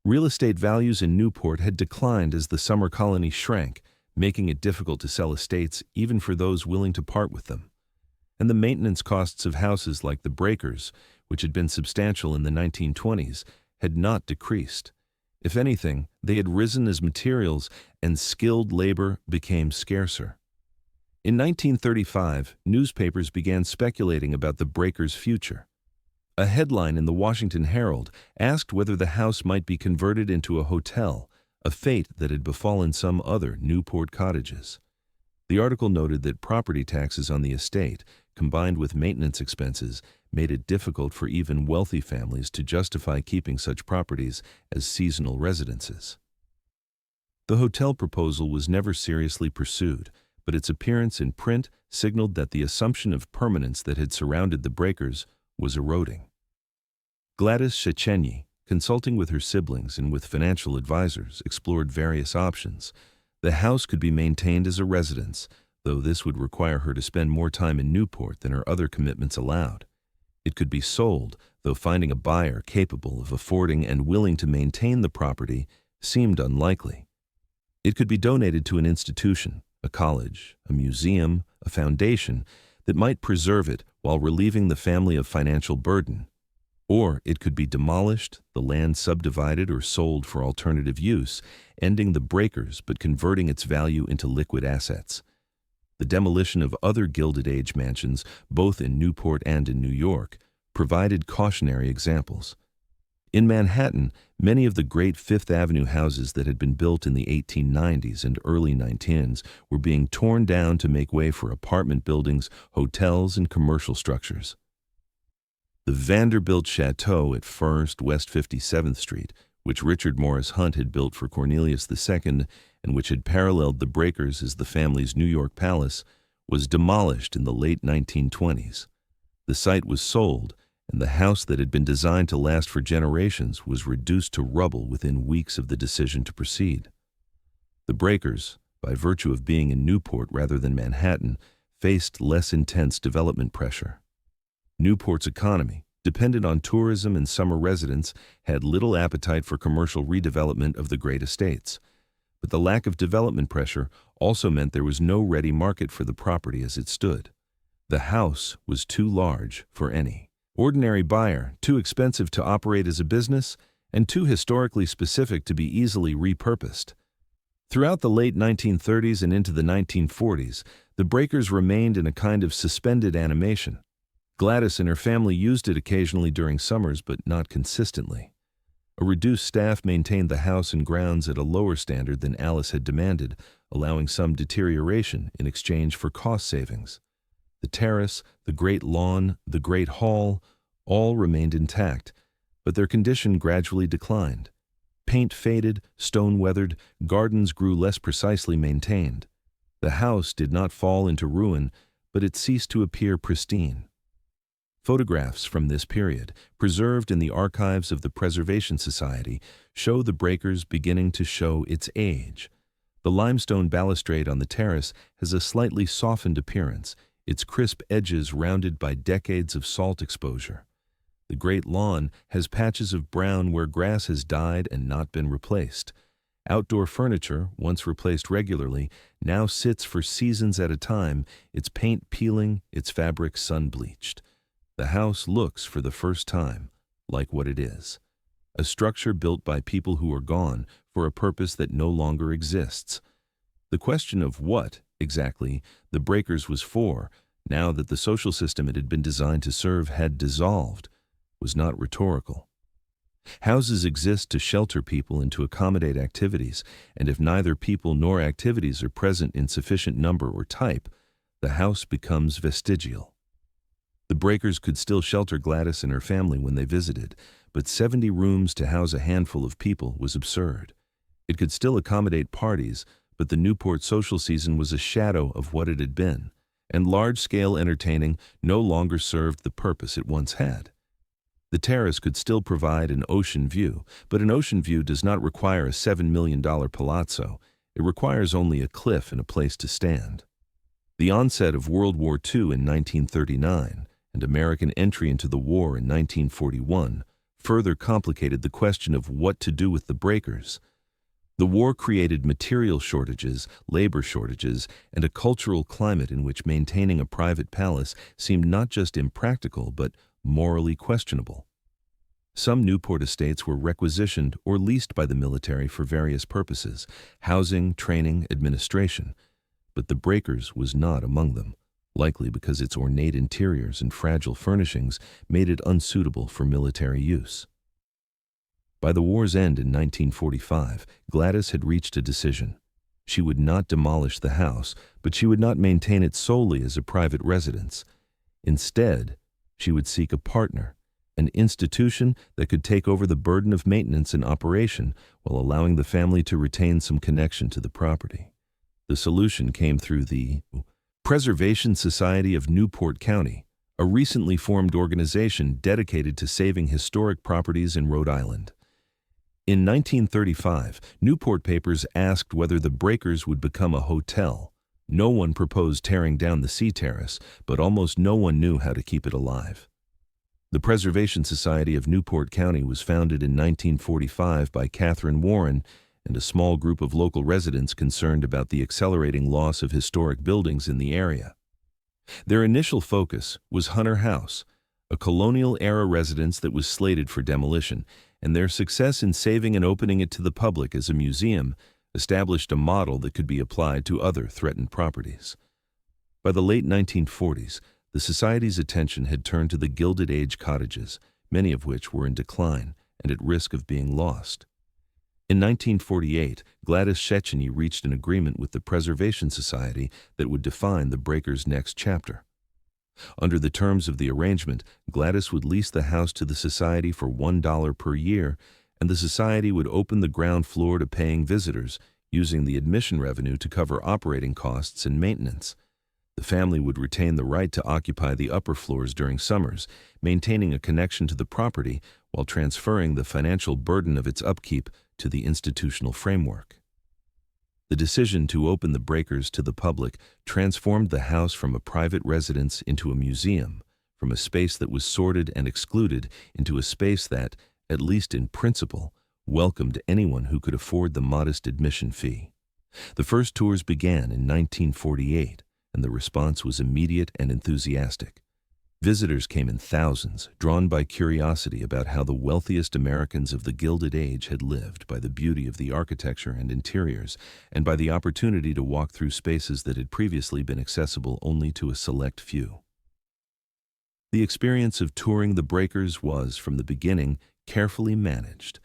Real estate values in Newport had declined as the summer colony shrank, making it difficult to sell estates even for those willing to part with them. And the maintenance costs of houses like the Breakers, which had been substantial in the 1920s, had not decreased. If anything, they had risen as materials and skilled labor became scarcer. In 1935, newspapers began speculating about the Breakers' future. A headline in the Washington Herald asked whether the house might be converted into a hotel, a fate that had befallen some other Newport cottages. The article noted that property taxes on the estate, combined with maintenance expenses, made it difficult for even wealthy families to justify keeping such properties as seasonal residences. The hotel proposal was never seriously pursued, but its appearance in print signaled that the assumption of permanence that had surrounded the Breakers was eroding. Gladys Chechenyi, consulting with her siblings and with financial advisors, explored various options. The house could be maintained as a residence, though this would require her to spend more time in Newport than her other commitments allowed. It could be sold, though finding a buyer capable of affording and willing to maintain the property seemed unlikely. It could be donated to an institution, a college, a museum, a foundation that might preserve it while relieving the family of financial burden. Or it could be demolished, the land subdivided or sold for alternative use, ending the Breakers but converting its value into liquid assets. The demolition of other Gilded Age mansions, both in Newport and in New York, provided cautionary examples. In Manhattan, many of the great Fifth Avenue houses that had been built in the 1890s and early 1910s were being torn down to make way for apartment buildings, hotels, and commercial structures. The Vanderbilt Chateau at First West 57th Street, which Richard Morris Hunt had built for Cornelius II and which had paralleled the Breakers as the family's New York palace, was demolished in the late 1920s. The site was sold, and the house that had been designed to last for generations was reduced to rubble within weeks of the decision to proceed. The Breakers, by virtue of being in Newport rather than Manhattan, faced less intense development pressure. Newport's economy, dependent on tourism and summer residents, had little appetite for commercial redevelopment of the great estates. But the lack of development pressure also meant there was no ready market for the property as it stood. The house was too large for any ordinary buyer, too expensive to operate as a business, and too historically specific to be easily repurposed. Throughout the late 1930s and into the 1940s, the Breakers remained in a kind of suspended animation. Gladys and her family used it occasionally during summers, but not consistently. A reduced staff maintained the house and grounds at a lower standard than Alice had demanded, allowing some deterioration in exchange for cost savings. The terrace, the great lawn, the great hall, all remained intact, but their condition gradually declined. Paint faded, stone weathered, gardens grew less precisely maintained. The house did not fall into ruin, but it ceased to appear pristine. Photographs from this period, preserved in the archives of the Preservation Society, show the Breakers beginning to show its age. The limestone balustrade on the terrace has a slightly softened appearance, its crisp edges rounded by decades of salt exposure. The great lawn has patches of brown where grass has died and not been replaced. Outdoor furniture, once replaced regularly, now sits for seasons at a time, its paint peeling, its fabric sun-bleached. The house looks, for the first time, like what it is: a structure built by people who are gone for a purpose that no longer exists. The question of what, exactly, the Breakers was for, now that the social system it had been designed to serve had dissolved, was not rhetorical. Houses exist to shelter people and to accommodate activities, and if neither people nor activities are present in sufficient number or type, the house becomes vestigial. The Breakers could still shelter Gladys and her family when they visited, but 70 rooms to house a handful of people was absurd. It could still accommodate parties, but the Newport social season was a shadow of what it had been, and large-scale entertaining no longer served the purpose it once had. The terrace could still provide an ocean view, but an ocean view does not require a $7 million palazzo. It requires only a cliff and a place to stand. The onset of World War II in 1939 and American entry into the war in 1941 further complicated the question of what to do with the Breakers. The war created material shortages, labor shortages, and a cultural climate in which maintaining a private palace seemed not just impractical but morally questionable. Some Newport estates were requisitioned or leased by the military for various purposes: housing, training, administration. But the Breakers was not among them, likely because its ornate interiors and fragile furnishings made it unsuitable for military use. By the war's end in 1945, Gladys had reached a decision. She would not demolish the house, but she would not maintain it solely as a private residence. Instead, she would seek a partner, an institution that could take over the burden of maintenance and operation while allowing the family to retain some connection to the property. The solution came through the Preservation Society of Newport County, a recently formed organization dedicated to saving historic properties in Rhode Island. In 1935, Newport papers asked whether the Breakers would become a hotel. No one proposed tearing down the sea terrace, but almost no one knew how to keep it alive. The Preservation Society of Newport County was founded in 1945 by Catherine Warren and a small group of local residents concerned about the accelerating loss of historic buildings in the area. Their initial focus was Hunter House, a colonial-era residence that was slated for demolition, and their success in saving and opening it to the public as a museum established a model that could be applied to other threatened properties. By the late 1940s, the Society's attention had turned to the Gilded Age cottages, many of which were in decline and at risk of being lost. In 1948, Gladys Szechenyi reached an agreement with the Preservation Society that would define the Breakers' next chapter. Under the terms of the arrangement, Gladys would lease the house to the Society for $1 per year, and the Society would open the ground floor to paying visitors, using the admission revenue to cover operating costs and maintenance. The family would retain the right to occupy the upper floors during summers, maintaining a connection to the property while transferring the financial burden of its upkeep to the institutional framework. The decision to open the Breakers to the public transformed the house from a private residence into a museum, from a space that was sordid and excluded into a space that, at least in principle, welcomed anyone who could afford the modest admission fee. The first tours began in 1948, and the response was immediate and enthusiastic. Visitors came in thousands, drawn by curiosity about how the wealthiest Americans of the Gilded Age had lived, by the beauty of the architecture and interiors, and by the opportunity to walk through spaces that had previously been accessible only to a select few. The experience of touring the Breakers was, from the beginning, carefully managed.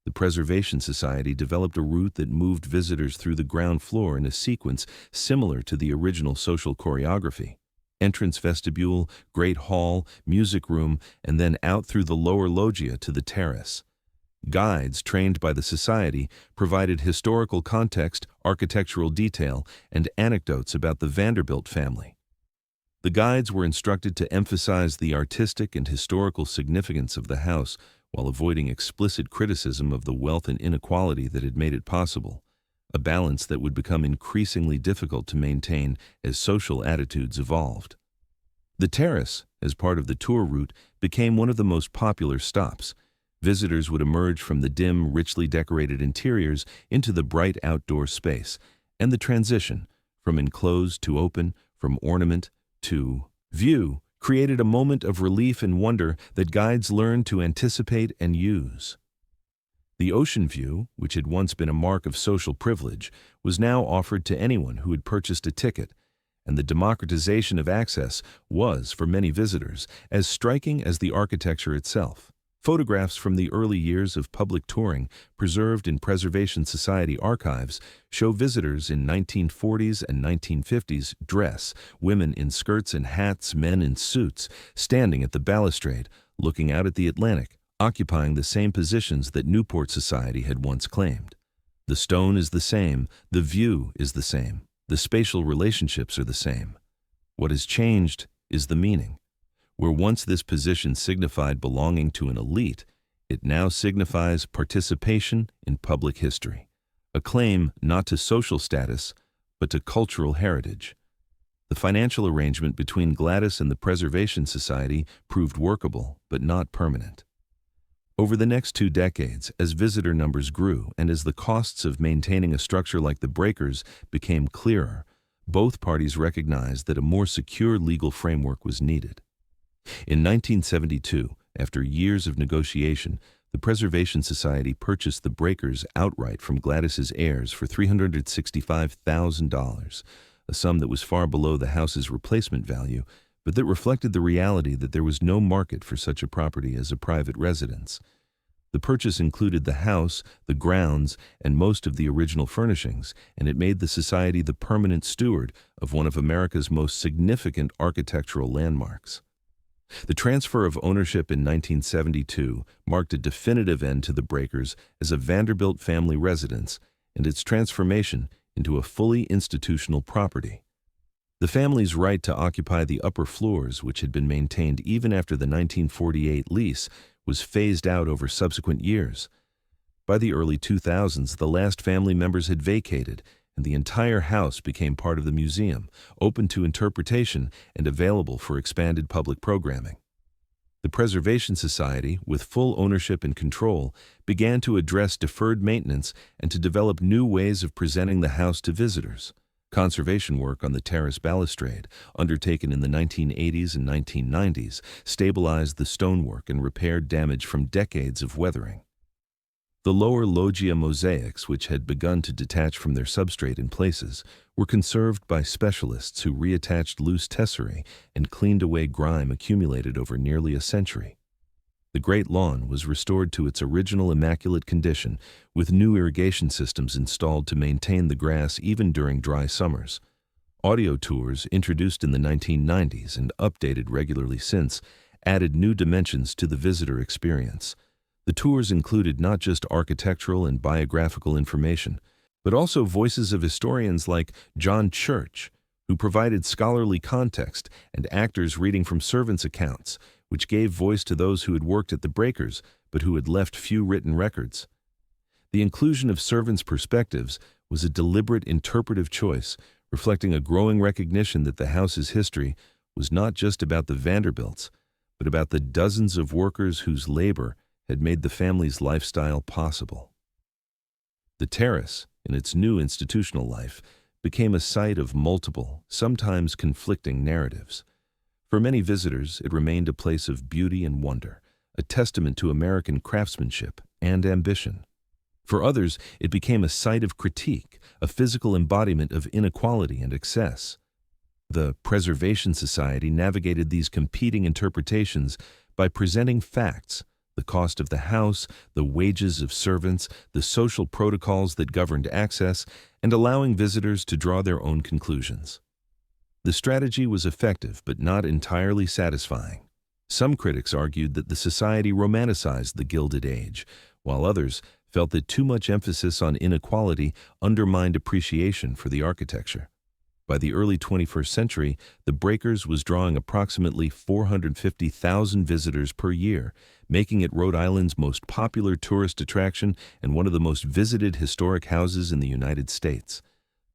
The Preservation Society developed a route that moved visitors through the ground floor in a sequence similar to the original social choreography: entrance vestibule, great hall, music room, and then out through the lower loggia to the terrace. Guides trained by the Society provided historical context, architectural detail, and anecdotes about the Vanderbilt family. The guides were instructed to emphasize the artistic and historical significance of the house while avoiding explicit criticism of the wealth and inequality that had made it possible, a balance that would become increasingly difficult to maintain as social attitudes evolved. The terrace, as part of the tour route, became one of the most popular stops. Visitors would emerge from the dim, richly decorated interiors into the bright outdoor space, and the transition, from enclosed to open, from ornament to view, created a moment of relief and wonder that guides learned to anticipate and use. The ocean view, which had once been a mark of social privilege, was now offered to anyone who had purchased a ticket, and the democratization of access was, for many visitors, as striking as the architecture itself. Photographs from the early years of public touring, preserved in Preservation Society archives, show visitors in 1940s and 1950s dress, women in skirts and hats, men in suits, standing at the balustrade, looking out at the Atlantic, occupying the same positions that Newport Society had once claimed. The stone is the same, the view is the same, the spatial relationships are the same. What has changed is the meaning. Where once this position signified belonging to an elite, it now signifies participation in public history, a claim not to social status, but to cultural heritage. The financial arrangement between Gladys and the Preservation Society proved workable, but not permanent. Over the next 2 decades, as visitor numbers grew and as the costs of maintaining a structure like the Breakers became clearer, both parties recognized that a more secure legal framework was needed. In 1972, after years of negotiation, the Preservation Society purchased the Breakers outright from Gladys's heirs for $365,000, a sum that was far below the house's replacement value, but that reflected the reality that there was no market for such a property as a private residence. The purchase included the house, the grounds, and most of the original furnishings, and it made the society the permanent steward of one of America's most significant architectural landmarks. The transfer of ownership in 1972 marked a definitive end to the Breakers as a Vanderbilt family residence and its transformation into a fully institutional property. The family's right to occupy the upper floors, which had been maintained even after the 1948 lease, was phased out over subsequent years. By the early 2000s, the last family members had vacated, and the entire house became part of the museum, open to interpretation and available for expanded public programming. The Preservation Society, with full ownership and control, began to address deferred maintenance and to develop new ways of presenting the house to visitors. Conservation work on the terrace balustrade, undertaken in the 1980s and 1990s, stabilized the stonework and repaired damage from decades of weathering. The lower loggia mosaics, which had begun to detach from their substrate in places, were conserved by specialists who reattached loose tesserae and cleaned away grime accumulated over nearly a century. The Great Lawn was restored to its original immaculate condition, with new irrigation systems installed to maintain the grass even during dry summers. Audio tours, introduced in the 1990s and updated regularly since, added new dimensions to the visitor experience. The tours included not just architectural and biographical information, but also voices of historians like John Church, who provided scholarly context, and actors reading from servants' accounts, which gave voice to those who had worked at the Breakers but who had left few written records. The inclusion of servants' perspectives was a deliberate interpretive choice, reflecting a growing recognition that the house's history was not just about the Vanderbilts, but about the dozens of workers whose labor had made the family's lifestyle possible. The terrace, in its new institutional life, became a site of multiple, sometimes conflicting narratives. For many visitors, it remained a place of beauty and wonder, a testament to American craftsmanship and ambition. For others, it became a site of critique, a physical embodiment of inequality and excess. The Preservation Society navigated these competing interpretations by presenting facts: the cost of the house, the wages of servants, the social protocols that governed access, and allowing visitors to draw their own conclusions. The strategy was effective but not entirely satisfying. Some critics argued that the society romanticized the Gilded Age, while others felt that too much emphasis on inequality undermined appreciation for the architecture. By the early 21st century, the Breakers was drawing approximately 450,000 visitors per year, making it Rhode Island's most popular tourist attraction and one of the most visited historic houses in the United States.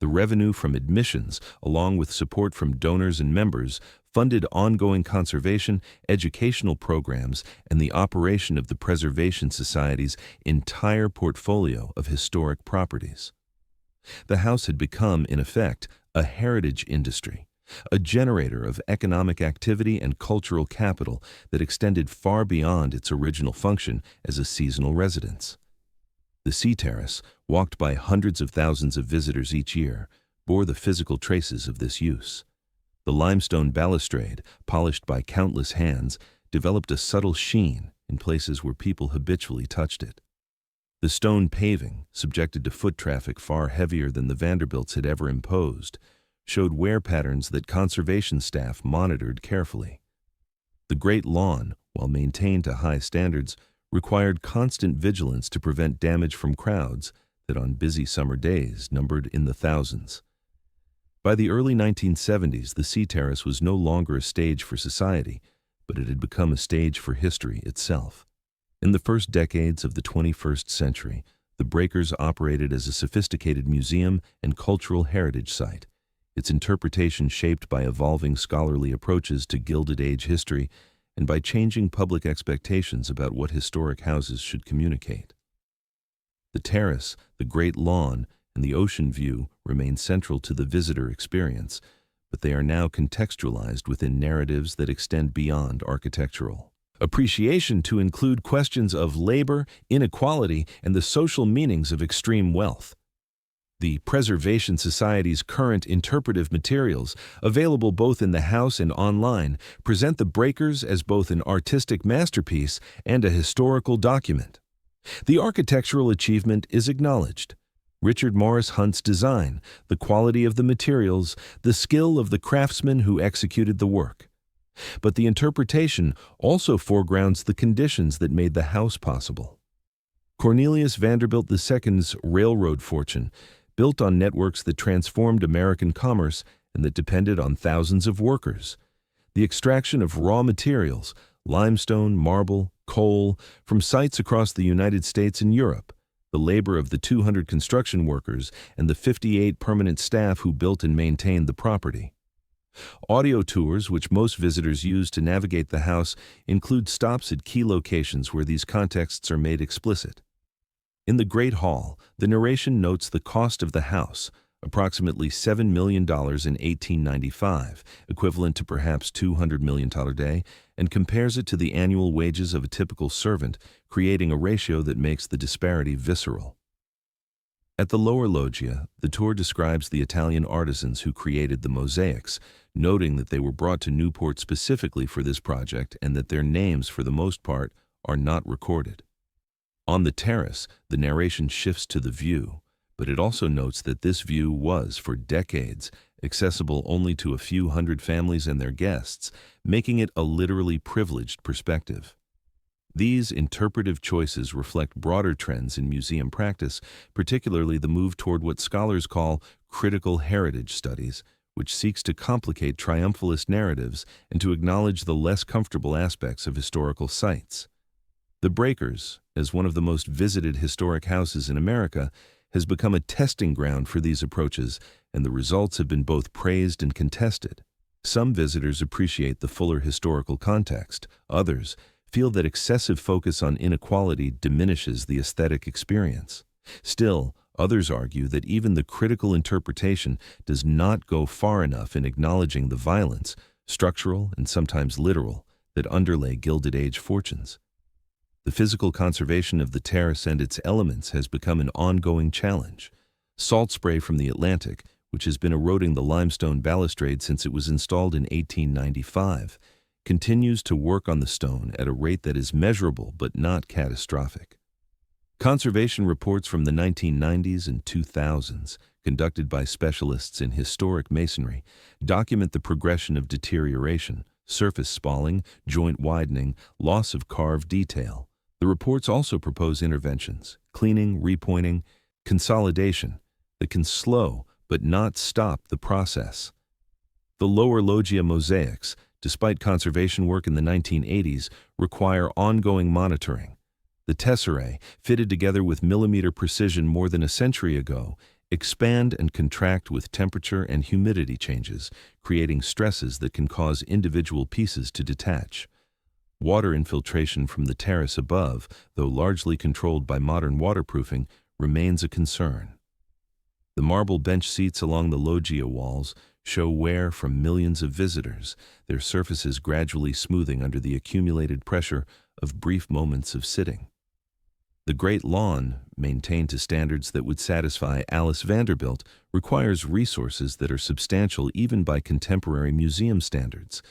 The revenue from admissions, along with support from donors and members, funded ongoing conservation, educational programs, and the operation of the Preservation Society's entire portfolio of historic properties. The house had become, in effect, a heritage industry, a generator of economic activity and cultural capital that extended far beyond its original function as a seasonal residence. The sea terrace, walked by hundreds of thousands of visitors each year, bore the physical traces of this use. The limestone balustrade, polished by countless hands, developed a subtle sheen in places where people habitually touched it. The stone paving, subjected to foot traffic far heavier than the Vanderbilts had ever imposed, showed wear patterns that conservation staff monitored carefully. The Great Lawn, while maintained to high standards, required constant vigilance to prevent damage from crowds that on busy summer days numbered in the thousands. By the early 1970s, the sea terrace was no longer a stage for society, but it had become a stage for history itself. In the first decades of the 21st century, the Breakers operated as a sophisticated museum and cultural heritage site, its interpretation shaped by evolving scholarly approaches to Gilded Age history and by changing public expectations about what historic houses should communicate. The terrace, the great lawn, and the ocean view remain central to the visitor experience, but they are now contextualized within narratives that extend beyond architectural appreciation to include questions of labor, inequality, and the social meanings of extreme wealth. The Preservation Society's current interpretive materials, available both in the house and online, present the breakers as both an artistic masterpiece and a historical document. The architectural achievement is acknowledged. Richard Morris Hunt's design, the quality of the materials, the skill of the craftsmen who executed the work. But the interpretation also foregrounds the conditions that made the house possible. Cornelius Vanderbilt II's railroad fortune, built on networks that transformed American commerce and that depended on thousands of workers. The extraction of raw materials, limestone, marble, coal, from sites across the United States and Europe, the labor of the 200 construction workers and the 58 permanent staff who built and maintained the property. Audio tours, which most visitors use to navigate the house, include stops at key locations where these contexts are made explicit. In the Great Hall, the narration notes the cost of the house, approximately $7 million in 1895, equivalent to perhaps $200 million today, and compares it to the annual wages of a typical servant, creating a ratio that makes the disparity visceral. At the lower loggia, the tour describes the Italian artisans who created the mosaics, noting that they were brought to Newport specifically for this project and that their names, for the most part, are not recorded. On the terrace, the narration shifts to the view, but it also notes that this view was, for decades, accessible only to a few hundred families and their guests, making it a literally privileged perspective. These interpretive choices reflect broader trends in museum practice, particularly the move toward what scholars call critical heritage studies, which seeks to complicate triumphalist narratives and to acknowledge the less comfortable aspects of historical sites. The Breakers, as one of the most visited historic houses in America, has become a testing ground for these approaches, and the results have been both praised and contested. Some visitors appreciate the fuller historical context. Others feel that excessive focus on inequality diminishes the aesthetic experience. Still, others argue that even the critical interpretation does not go far enough in acknowledging the violence, structural and sometimes literal, that underlay Gilded Age fortunes. The physical conservation of the terrace and its elements has become an ongoing challenge. Salt spray from the Atlantic, which has been eroding the limestone balustrade since it was installed in 1895, continues to work on the stone at a rate that is measurable but not catastrophic. Conservation reports from the 1990s and 2000s, conducted by specialists in historic masonry, document the progression of deterioration, surface spalling, joint widening, loss of carved detail. The reports also propose interventions, cleaning, repointing, consolidation, that can slow but not stop the process. The lower loggia mosaics, despite conservation work in the 1980s, require ongoing monitoring. The tesserae, fitted together with millimeter precision more than a century ago, expand and contract with temperature and humidity changes, creating stresses that can cause individual pieces to detach. Water infiltration from the terrace above, though largely controlled by modern waterproofing, remains a concern. The marble bench seats along the loggia walls show wear from millions of visitors, their surfaces gradually smoothing under the accumulated pressure of brief moments of sitting. The Great Lawn, maintained to standards that would satisfy Alice Vanderbilt, requires resources that are substantial even by contemporary museum standards.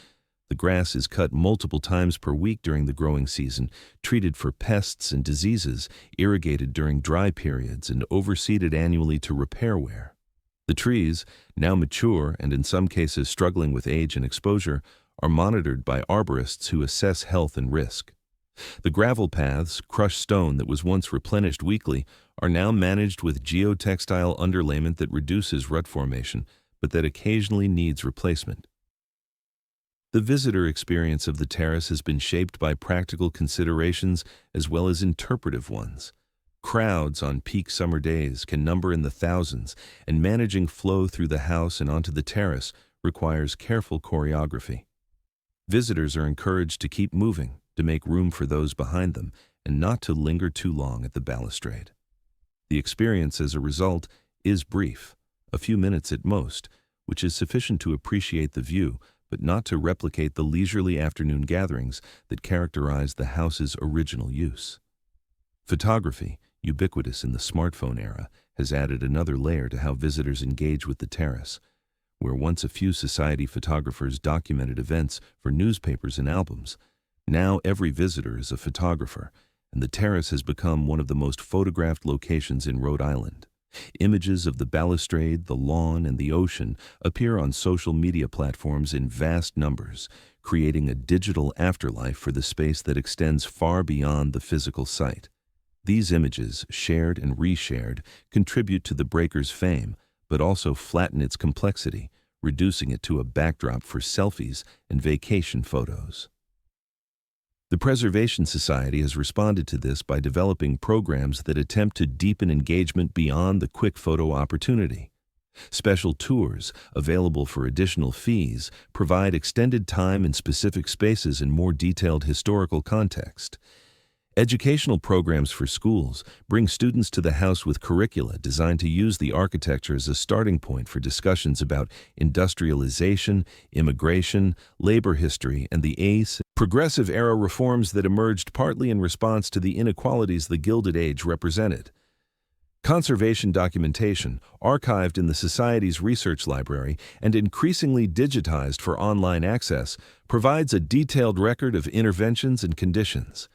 The grass is cut multiple times per week during the growing season, treated for pests and diseases, irrigated during dry periods, and overseeded annually to repair wear. The trees, now mature and in some cases struggling with age and exposure, are monitored by arborists who assess health and risk. The gravel paths, crushed stone that was once replenished weekly, are now managed with geotextile underlayment that reduces rut formation, but that occasionally needs replacement. The visitor experience of the terrace has been shaped by practical considerations as well as interpretive ones. Crowds on peak summer days can number in the thousands, and managing flow through the house and onto the terrace requires careful choreography. Visitors are encouraged to keep moving, to make room for those behind them, and not to linger too long at the balustrade. The experience, as a result, is brief, a few minutes at most, which is sufficient to appreciate the view, but not to replicate the leisurely afternoon gatherings that characterize the house's original use. Photography, ubiquitous in the smartphone era, has added another layer to how visitors engage with the terrace. Where once a few society photographers documented events for newspapers and albums, now every visitor is a photographer, and the terrace has become one of the most photographed locations in Rhode Island. Images of the balustrade, the lawn, and the ocean appear on social media platforms in vast numbers, creating a digital afterlife for the space that extends far beyond the physical site. These images, shared and reshared, contribute to the breaker's fame, but also flatten its complexity, reducing it to a backdrop for selfies and vacation photos. The Preservation Society has responded to this by developing programs that attempt to deepen engagement beyond the quick photo opportunity. Special tours, available for additional fees, provide extended time in specific spaces and more detailed historical context. Educational programs for schools bring students to the house with curricula designed to use the architecture as a starting point for discussions about industrialization, immigration, labor history, and the progressive era reforms that emerged partly in response to the inequalities the Gilded Age represented. Conservation documentation, archived in the Society's research library and increasingly digitized for online access, provides a detailed record of interventions and conditions.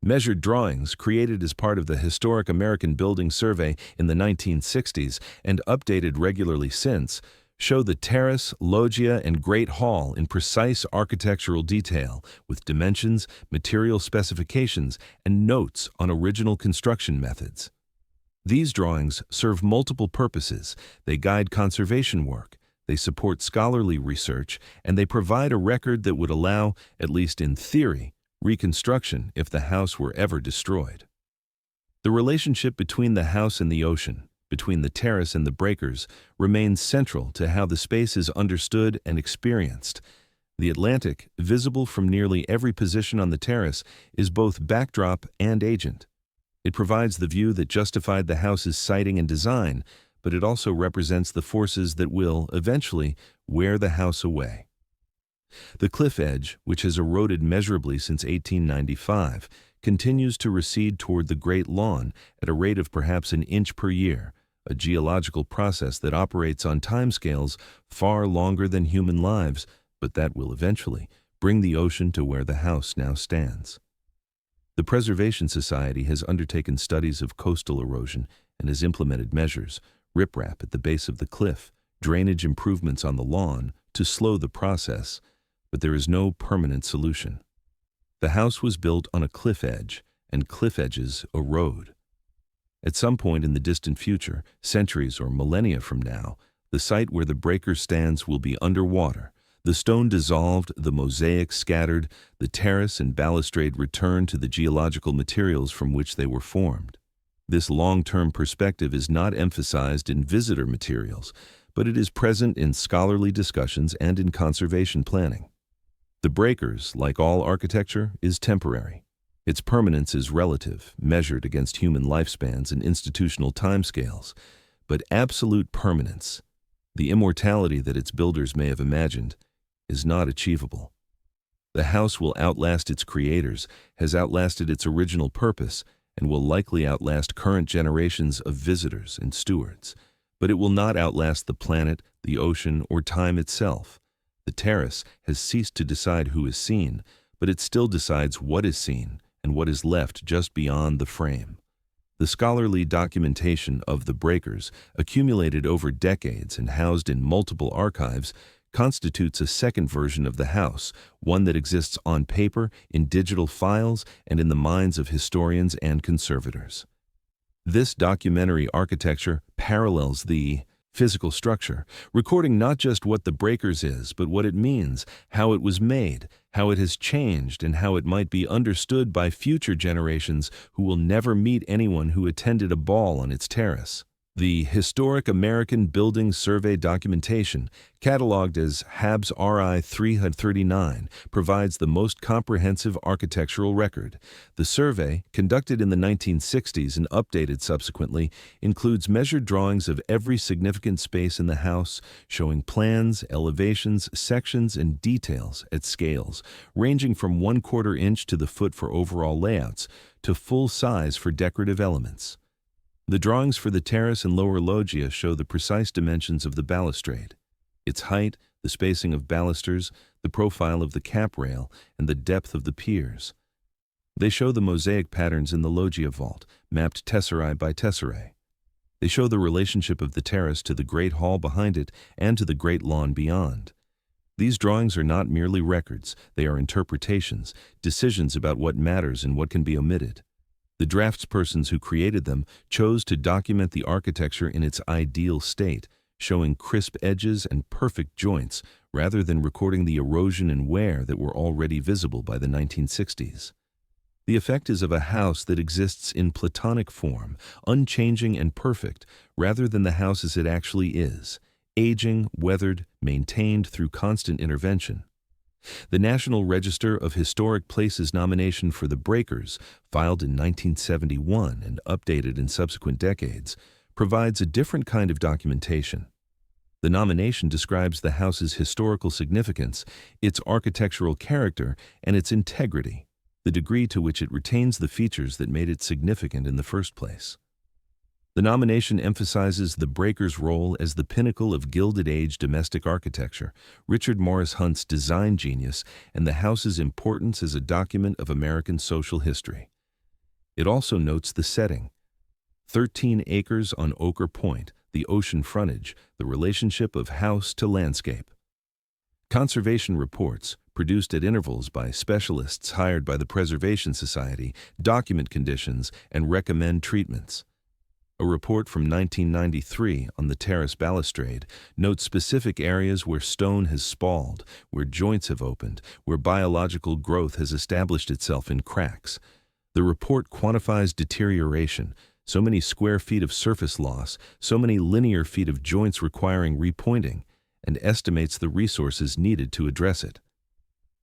Measured drawings, created as part of the Historic American Building Survey in the 1960s and updated regularly since, show the terrace, loggia, and Great Hall in precise architectural detail, with dimensions, material specifications, and notes on original construction methods. These drawings serve multiple purposes. They guide conservation work, they support scholarly research, and they provide a record that would allow, at least in theory, reconstruction if the house were ever destroyed. The relationship between the house and the ocean, between the terrace and the breakers, remains central to how the space is understood and experienced. The Atlantic, visible from nearly every position on the terrace, is both backdrop and agent. It provides the view that justified the house's siting and design, but it also represents the forces that will, eventually, wear the house away. The cliff edge, which has eroded measurably since 1895, continues to recede toward the Great Lawn at a rate of perhaps an inch per year, a geological process that operates on timescales far longer than human lives, but that will eventually bring the ocean to where the house now stands. The Preservation Society has undertaken studies of coastal erosion and has implemented measures, riprap at the base of the cliff, drainage improvements on the lawn, to slow the process, but there is no permanent solution. The house was built on a cliff edge, and cliff edges erode. At some point in the distant future, centuries or millennia from now, the site where the breaker stands will be underwater, the stone dissolved, the mosaic scattered, the terrace and balustrade returned to the geological materials from which they were formed. This long-term perspective is not emphasized in visitor materials, but it is present in scholarly discussions and in conservation planning. The breakers, like all architecture, is temporary. Its permanence is relative, measured against human lifespans and institutional timescales. But absolute permanence, the immortality that its builders may have imagined, is not achievable. The house will outlast its creators, has outlasted its original purpose, and will likely outlast current generations of visitors and stewards. But it will not outlast the planet, the ocean, or time itself. The terrace has ceased to decide who is seen, but it still decides what is seen and what is left just beyond the frame. The scholarly documentation of the breakers, accumulated over decades and housed in multiple archives, constitutes a second version of the house, one that exists on paper, in digital files, and in the minds of historians and conservators. This documentary architecture parallels the physical structure, recording not just what the breakers is, but what it means, how it was made, how it has changed, and how it might be understood by future generations who will never meet anyone who attended a ball on its terrace. The Historic American Building Survey documentation, cataloged as HABS RI 339, provides the most comprehensive architectural record. The survey, conducted in the 1960s and updated subsequently, includes measured drawings of every significant space in the house, showing plans, elevations, sections, and details at scales, ranging from 1/4 inch to the foot for overall layouts, to full size for decorative elements. The drawings for the terrace and lower loggia show the precise dimensions of the balustrade, its height, the spacing of balusters, the profile of the cap rail, and the depth of the piers. They show the mosaic patterns in the loggia vault, mapped tesserae by tesserae. They show the relationship of the terrace to the great hall behind it and to the great lawn beyond. These drawings are not merely records, they are interpretations, decisions about what matters and what can be omitted. The draftspersons who created them chose to document the architecture in its ideal state, showing crisp edges and perfect joints, rather than recording the erosion and wear that were already visible by the 1960s. The effect is of a house that exists in Platonic form, unchanging and perfect, rather than the house as it actually is, aging, weathered, maintained through constant intervention. The National Register of Historic Places nomination for the Breakers, filed in 1971 and updated in subsequent decades, provides a different kind of documentation. The nomination describes the house's historical significance, its architectural character, and its integrity, the degree to which it retains the features that made it significant in the first place. The nomination emphasizes the Breakers' role as the pinnacle of Gilded Age domestic architecture, Richard Morris Hunt's design genius, and the house's importance as a document of American social history. It also notes the setting: 13 acres on Ochre Point, the ocean frontage, the relationship of house to landscape. Conservation reports, produced at intervals by specialists hired by the Preservation Society, document conditions and recommend treatments. A report from 1993 on the terrace balustrade notes specific areas where stone has spalled, where joints have opened, where biological growth has established itself in cracks. The report quantifies deterioration, so many square feet of surface loss, so many linear feet of joints requiring repointing, and estimates the resources needed to address it.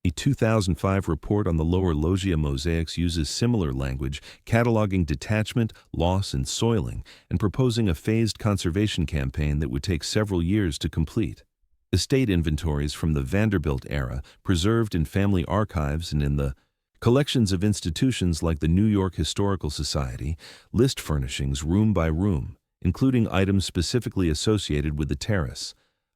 A 2005 report on the lower loggia mosaics uses similar language, cataloging detachment, loss, and soiling, and proposing a phased conservation campaign that would take several years to complete. Estate inventories from the Vanderbilt era, preserved in family archives and in the collections of institutions like the New York Historical Society, list furnishings room by room, including items specifically associated with the terrace: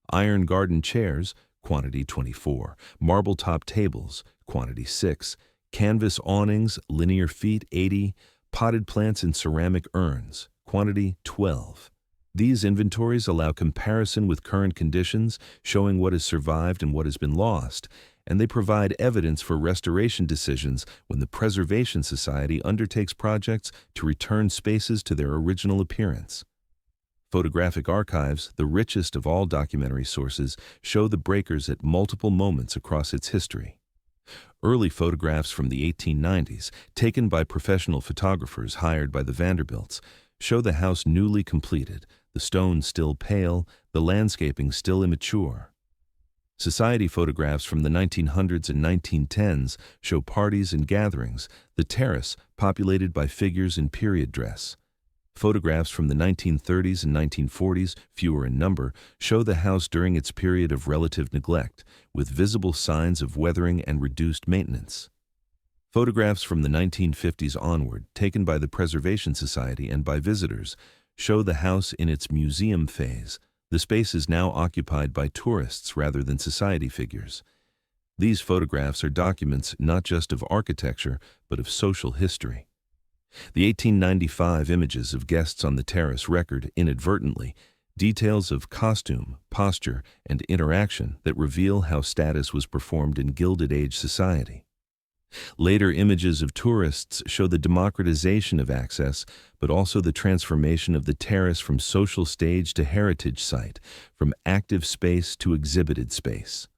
iron garden chairs, quantity 24, marble-top tables, quantity 6, canvas awnings, linear feet 80, potted plants in ceramic urns, quantity 12. These inventories allow comparison with current conditions, showing what has survived and what has been lost, and they provide evidence for restoration decisions when the Preservation Society undertakes projects to return spaces to their original appearance. Photographic archives, the richest of all documentary sources, show the Breakers at multiple moments across its history. Early photographs from the 1890s, taken by professional photographers hired by the Vanderbilts, show the house newly completed, the stone still pale, the landscaping still immature. Society photographs from the 1900s and 1910s show parties and gatherings, the terrace populated by figures in period dress. Photographs from the 1930s and 1940s, fewer in number, show the house during its period of relative neglect, with visible signs of weathering and reduced maintenance. Photographs from the 1950s onward, taken by the Preservation Society and by visitors, show the house in its museum phase. The space is now occupied by tourists rather than society figures. These photographs are documents not just of architecture, but of social history. The 1895 images of guests on the terrace record, inadvertently, details of costume, posture, and interaction that reveal how status was performed in Gilded Age society. Later images of tourists show the democratization of access, but also the transformation of the terrace from social stage to heritage site, from active space to exhibited space.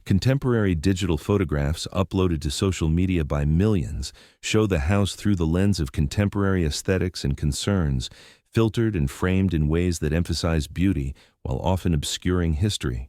Contemporary digital photographs uploaded to social media by millions show the house through the lens of contemporary aesthetics and concerns, filtered and framed in ways that emphasize beauty while often obscuring history.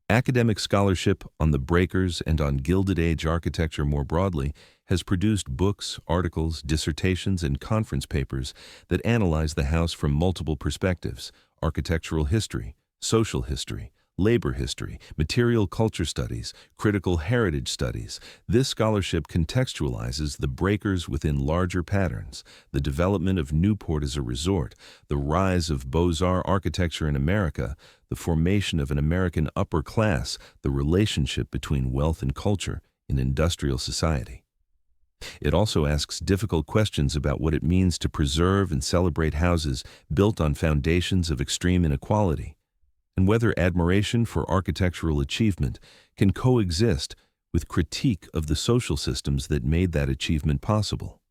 Academic scholarship on the breakers and on Gilded Age architecture more broadly has produced books, articles, dissertations, and conference papers that analyze the house from multiple perspectives: architectural history, social history, labor history, material culture studies, critical heritage studies. This scholarship contextualizes the breakers within larger patterns: the development of Newport as a resort, the rise of Beaux-Arts architecture in America, the formation of an American upper class, the relationship between wealth and culture in industrial society. It also asks difficult questions about what it means to preserve and celebrate houses built on foundations of extreme inequality, and whether admiration for architectural achievement can coexist with critique of the social systems that made that achievement possible.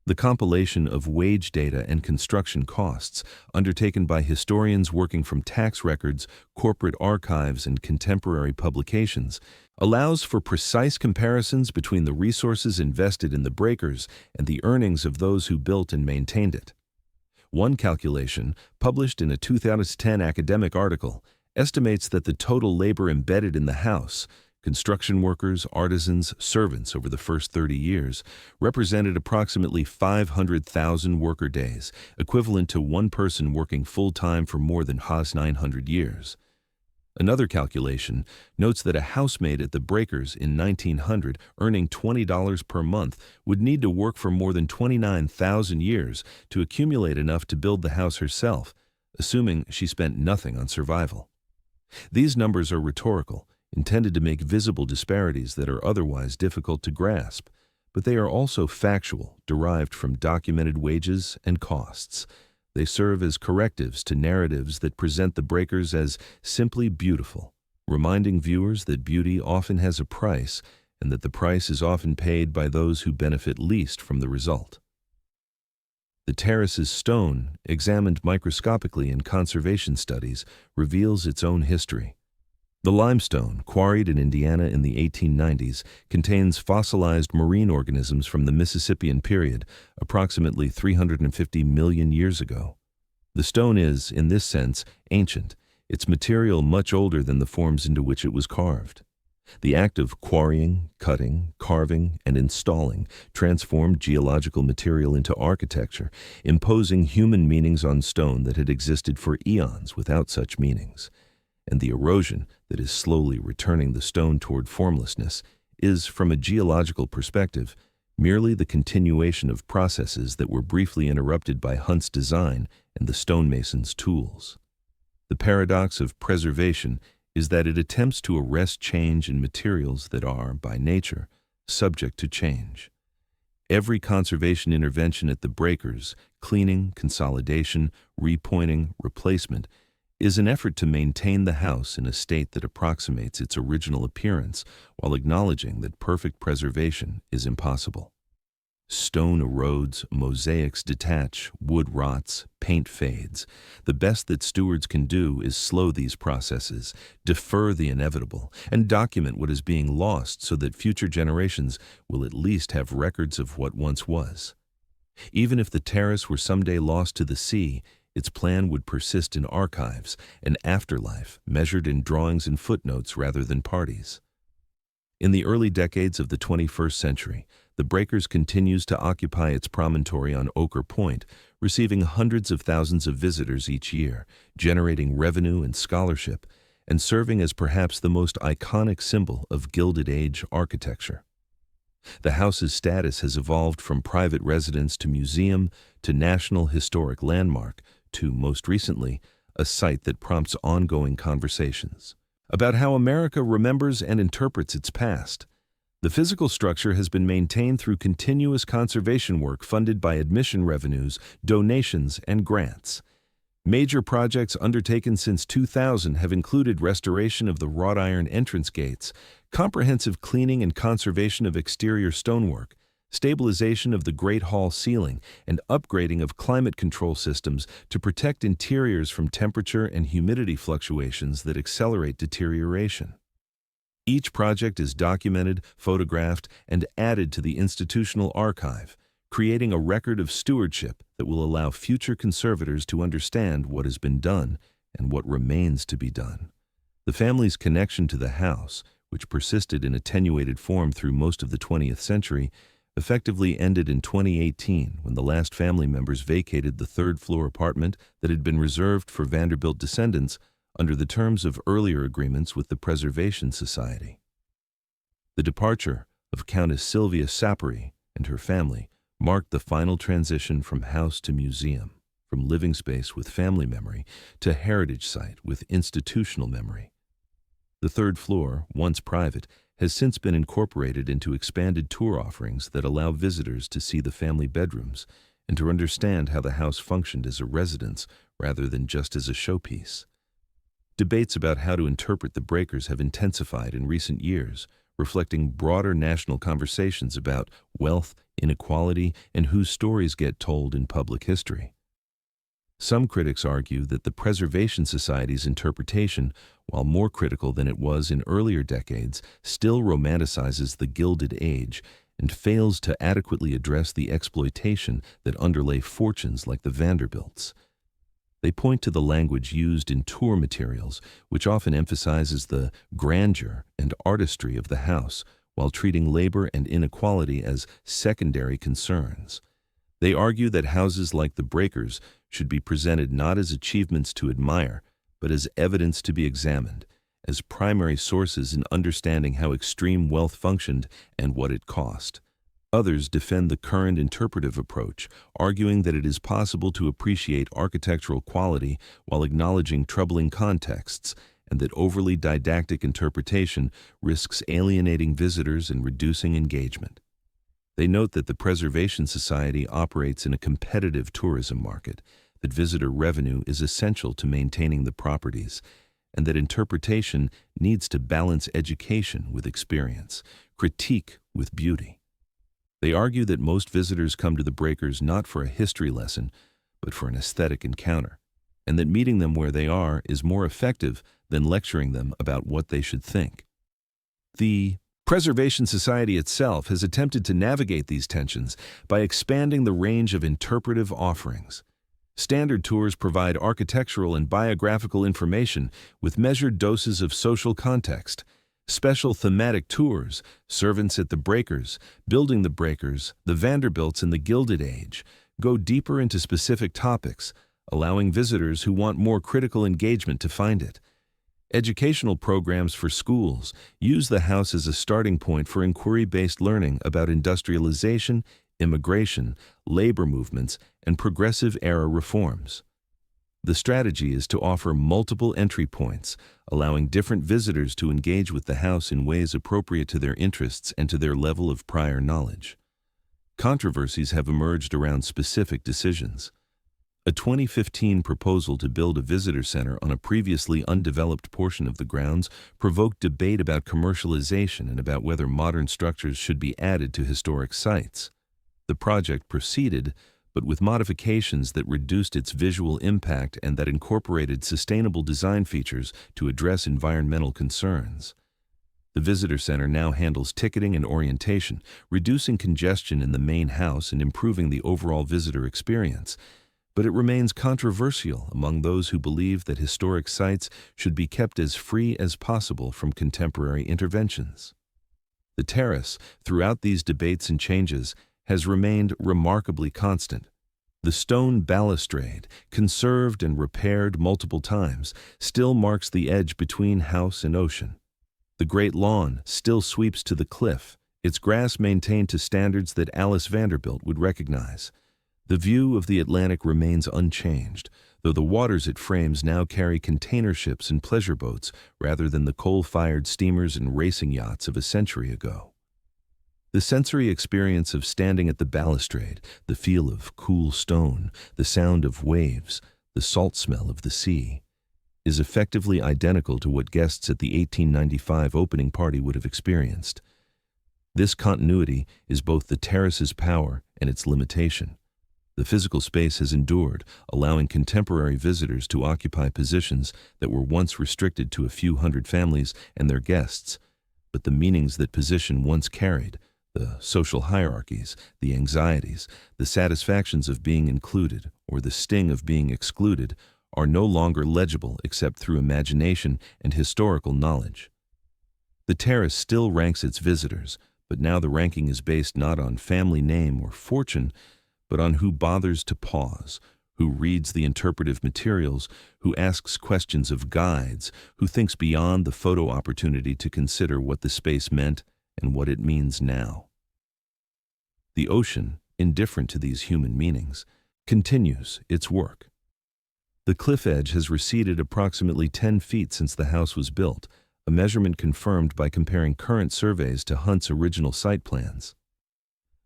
The compilation of wage data and construction costs, undertaken by historians working from tax records, corporate archives, and contemporary publications, allows for precise comparisons between the resources invested in the breakers and the earnings of those who built and maintained it. One calculation, published in a 2010 academic article, estimates that the total labor embedded in the house, construction workers, artisans, servants over the first 30 years, represented approximately 500,000 worker days, equivalent to one person working full-time for more than 900 years. Another calculation notes that a housemaid at the breakers in 1900 earning $20 per month would need to work for more than 29,000 years to accumulate enough to build the house herself, assuming she spent nothing on survival. These numbers are rhetorical, intended to make visible disparities that are otherwise difficult to grasp, but they are also factual, derived from documented wages and costs. They serve as correctives to narratives that present the breakers as simply beautiful, reminding viewers that beauty often has a price and that the price is often paid by those who benefit least from the result. The terrace's stone, examined microscopically in conservation studies, reveals its own history. The limestone, quarried in Indiana in the 1890s, contains fossilized marine organisms from the Mississippian period, approximately 350 million years ago. The stone is, in this sense, ancient, its material much older than the forms into which it was carved. The act of quarrying, cutting, carving, and installing transformed geological material into architecture, imposing human meanings on stone that had existed for eons without such meanings. And the erosion that is slowly returning the stone toward formlessness is, from a geological perspective, merely the continuation of processes that were briefly interrupted by Hunt's design and the stonemason's tools. The paradox of preservation is that it attempts to arrest change in materials that are, by nature, subject to change. Every conservation intervention at the breakers, cleaning, consolidation, repointing, replacement, is an effort to maintain the house in a state that approximates its original appearance while acknowledging that perfect preservation is impossible. Stone erodes, mosaics detach, wood rots, paint fades. The best that stewards can do is slow these processes, defer the inevitable, and document what is being lost so that future generations will at least have records of what once was. Even if the terrace were someday lost to the sea, its plan would persist in archives, an afterlife measured in drawings and footnotes rather than parties. In the early decades of the 21st century, the breakers continues to occupy its promontory on Ochre Point, receiving hundreds of thousands of visitors each year, generating revenue and scholarship, and serving as perhaps the most iconic symbol of Gilded Age architecture. The house's status has evolved from private residence to museum to National Historic Landmark to, most recently, a site that prompts ongoing conversations about how America remembers and interprets its past. The physical structure has been maintained through continuous conservation work funded by admission revenues, donations, and grants. Major projects undertaken since 2000 have included restoration of the wrought iron entrance gates, comprehensive cleaning and conservation of exterior stonework, stabilization of the Great Hall ceiling, and upgrading of climate control systems to protect interiors from temperature and humidity fluctuations that accelerate deterioration. Each project is documented, photographed, and added to the institutional archive, creating a record of stewardship that will allow future conservators to understand what has been done and what remains to be done. The family's connection to the house, which persisted in attenuated form through most of the 20th century, effectively ended in 2018 when the last family members vacated the third-floor apartment that had been reserved for Vanderbilt descendants under the terms of earlier agreements with the Preservation Society. The departure of Countess Sylvia Saperi and her family marked the final transition from house to museum, from living space with family memory to heritage site with institutional memory. The third floor, once private, has since been incorporated into expanded tour offerings that allow visitors to see the family bedrooms and to understand how the house functioned as a residence rather than just as a showpiece. Debates about how to interpret the breakers have intensified in recent years, reflecting broader national conversations about wealth, inequality, and whose stories get told in public history. Some critics argue that the Preservation Society's interpretation, while more critical than it was in earlier decades, still romanticizes the Gilded Age and fails to adequately address the exploitation that underlay fortunes like the Vanderbilts. They point to the language used in tour materials, which often emphasizes the grandeur and artistry of the house, while treating labor and inequality as secondary concerns. They argue that houses like the breakers should be presented not as achievements to admire, but as evidence to be examined, as primary sources in understanding how extreme wealth functioned and what it cost. Others defend the current interpretive approach, arguing that it is possible to appreciate architectural quality while acknowledging troubling contexts, and that overly didactic interpretation risks alienating visitors and reducing engagement. They note that the Preservation Society operates in a competitive tourism market, that visitor revenue is essential to maintaining the properties, and that interpretation needs to balance education with experience, critique with beauty. They argue that most visitors come to the breakers not for a history lesson, but for an aesthetic encounter, and that meeting them where they are is more effective than lecturing them about what they should think. The Preservation Society itself has attempted to navigate these tensions by expanding the range of interpretive offerings. Standard tours provide architectural and biographical information with measured doses of social context. Special thematic tours, Servants at the Breakers, Building the Breakers, the Vanderbilts and the Gilded Age, go deeper into specific topics, allowing visitors who want more critical engagement to find it. Educational programs for schools use the house as a starting point for inquiry-based learning about industrialization, immigration, labor movements, and progressive-era reforms. The strategy is to offer multiple entry points, allowing different visitors to engage with the house in ways appropriate to their interests and to their level of prior knowledge. Controversies have emerged around specific decisions. A 2015 proposal to build a visitor center on a previously undeveloped portion of the grounds provoked debate about commercialization and about whether modern structures should be added to historic sites. The project proceeded, but with modifications that reduced its visual impact and that incorporated sustainable design features to address environmental concerns. The visitor center now handles ticketing and orientation, reducing congestion in the main house and improving the overall visitor experience. But it remains controversial among those who believe that historic sites should be kept as free as possible from contemporary interventions. The terrace, throughout these debates and changes, has remained remarkably constant. The stone balustrade, conserved and repaired multiple times, still marks the edge between house and ocean. The great lawn still sweeps to the cliff, its grass maintained to standards that Alice Vanderbilt would recognize. The view of the Atlantic remains unchanged, though the waters it frames now carry container ships and pleasure boats rather than the coal-fired steamers and racing yachts of a century ago. The sensory experience of standing at the balustrade, the feel of cool stone, the sound of waves, the salt smell of the sea, is effectively identical to what guests at the 1895 opening party would have experienced. This continuity is both the terrace's power and its limitation. The physical space has endured, allowing contemporary visitors to occupy positions that were once restricted to a few hundred families and their guests, but the meanings that position once carried, The social hierarchies, the anxieties, the satisfactions of being included or the sting of being excluded are no longer legible except through imagination and historical knowledge. The terrace still ranks its visitors, but now the ranking is based not on family name or fortune, but on who bothers to pause, who reads the interpretive materials, who asks questions of guides, who thinks beyond the photo opportunity to consider what the space meant and what it means now. The ocean, indifferent to these human meanings, continues its work. The cliff edge has receded approximately 10 feet since the house was built, a measurement confirmed by comparing current surveys to Hunt's original site plans.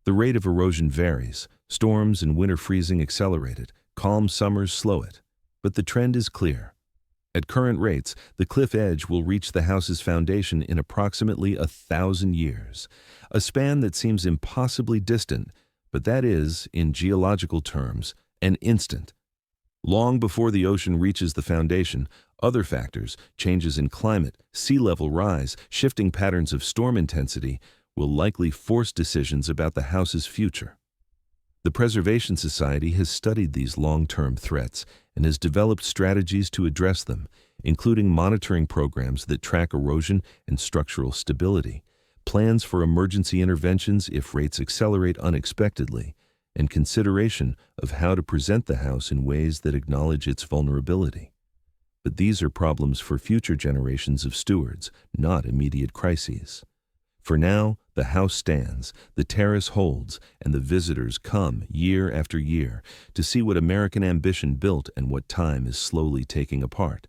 The rate of erosion varies. Storms and winter freezing accelerate it, calm summers slow it. But the trend is clear. At current rates, the cliff edge will reach the house's foundation in approximately 1,000 years, a span that seems impossibly distant, but that is, in geological terms, an instant. Long before the ocean reaches the foundation, other factors, changes in climate, sea level rise, shifting patterns of storm intensity, will likely force decisions about the house's future. The Preservation Society has studied these long-term threats and has developed strategies to address them, including monitoring programs that track erosion and structural stability, plans for emergency interventions if rates accelerate unexpectedly, and consideration of how to present the house in ways that acknowledge its vulnerability. But these are problems for future generations of stewards, not immediate crises. For now, the house stands, the terrace holds, and the visitors come year after year to see what American ambition built and what time is slowly taking apart.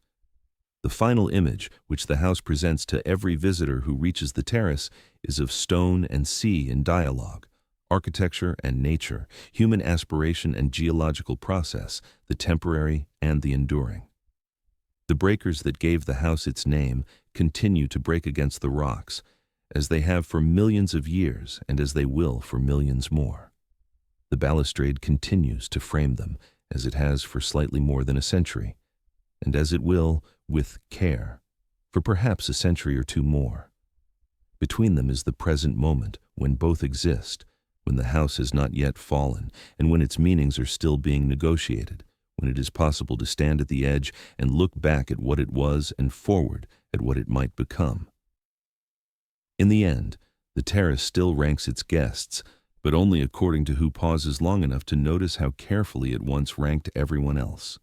The final image, which the house presents to every visitor who reaches the terrace, is of stone and sea in dialogue, architecture and nature, human aspiration and geological process, the temporary and the enduring. The breakers that gave the house its name continue to break against the rocks, as they have for millions of years and as they will for millions more. The balustrade continues to frame them, as it has for slightly more than a century, and as it will, with care, for perhaps a century or two more. Between them is the present moment, when both exist, when the house has not yet fallen, and when its meanings are still being negotiated, when it is possible to stand at the edge and look back at what it was and forward at what it might become. In the end, the terrace still ranks its guests, but only according to who pauses long enough to notice how carefully it once ranked everyone else.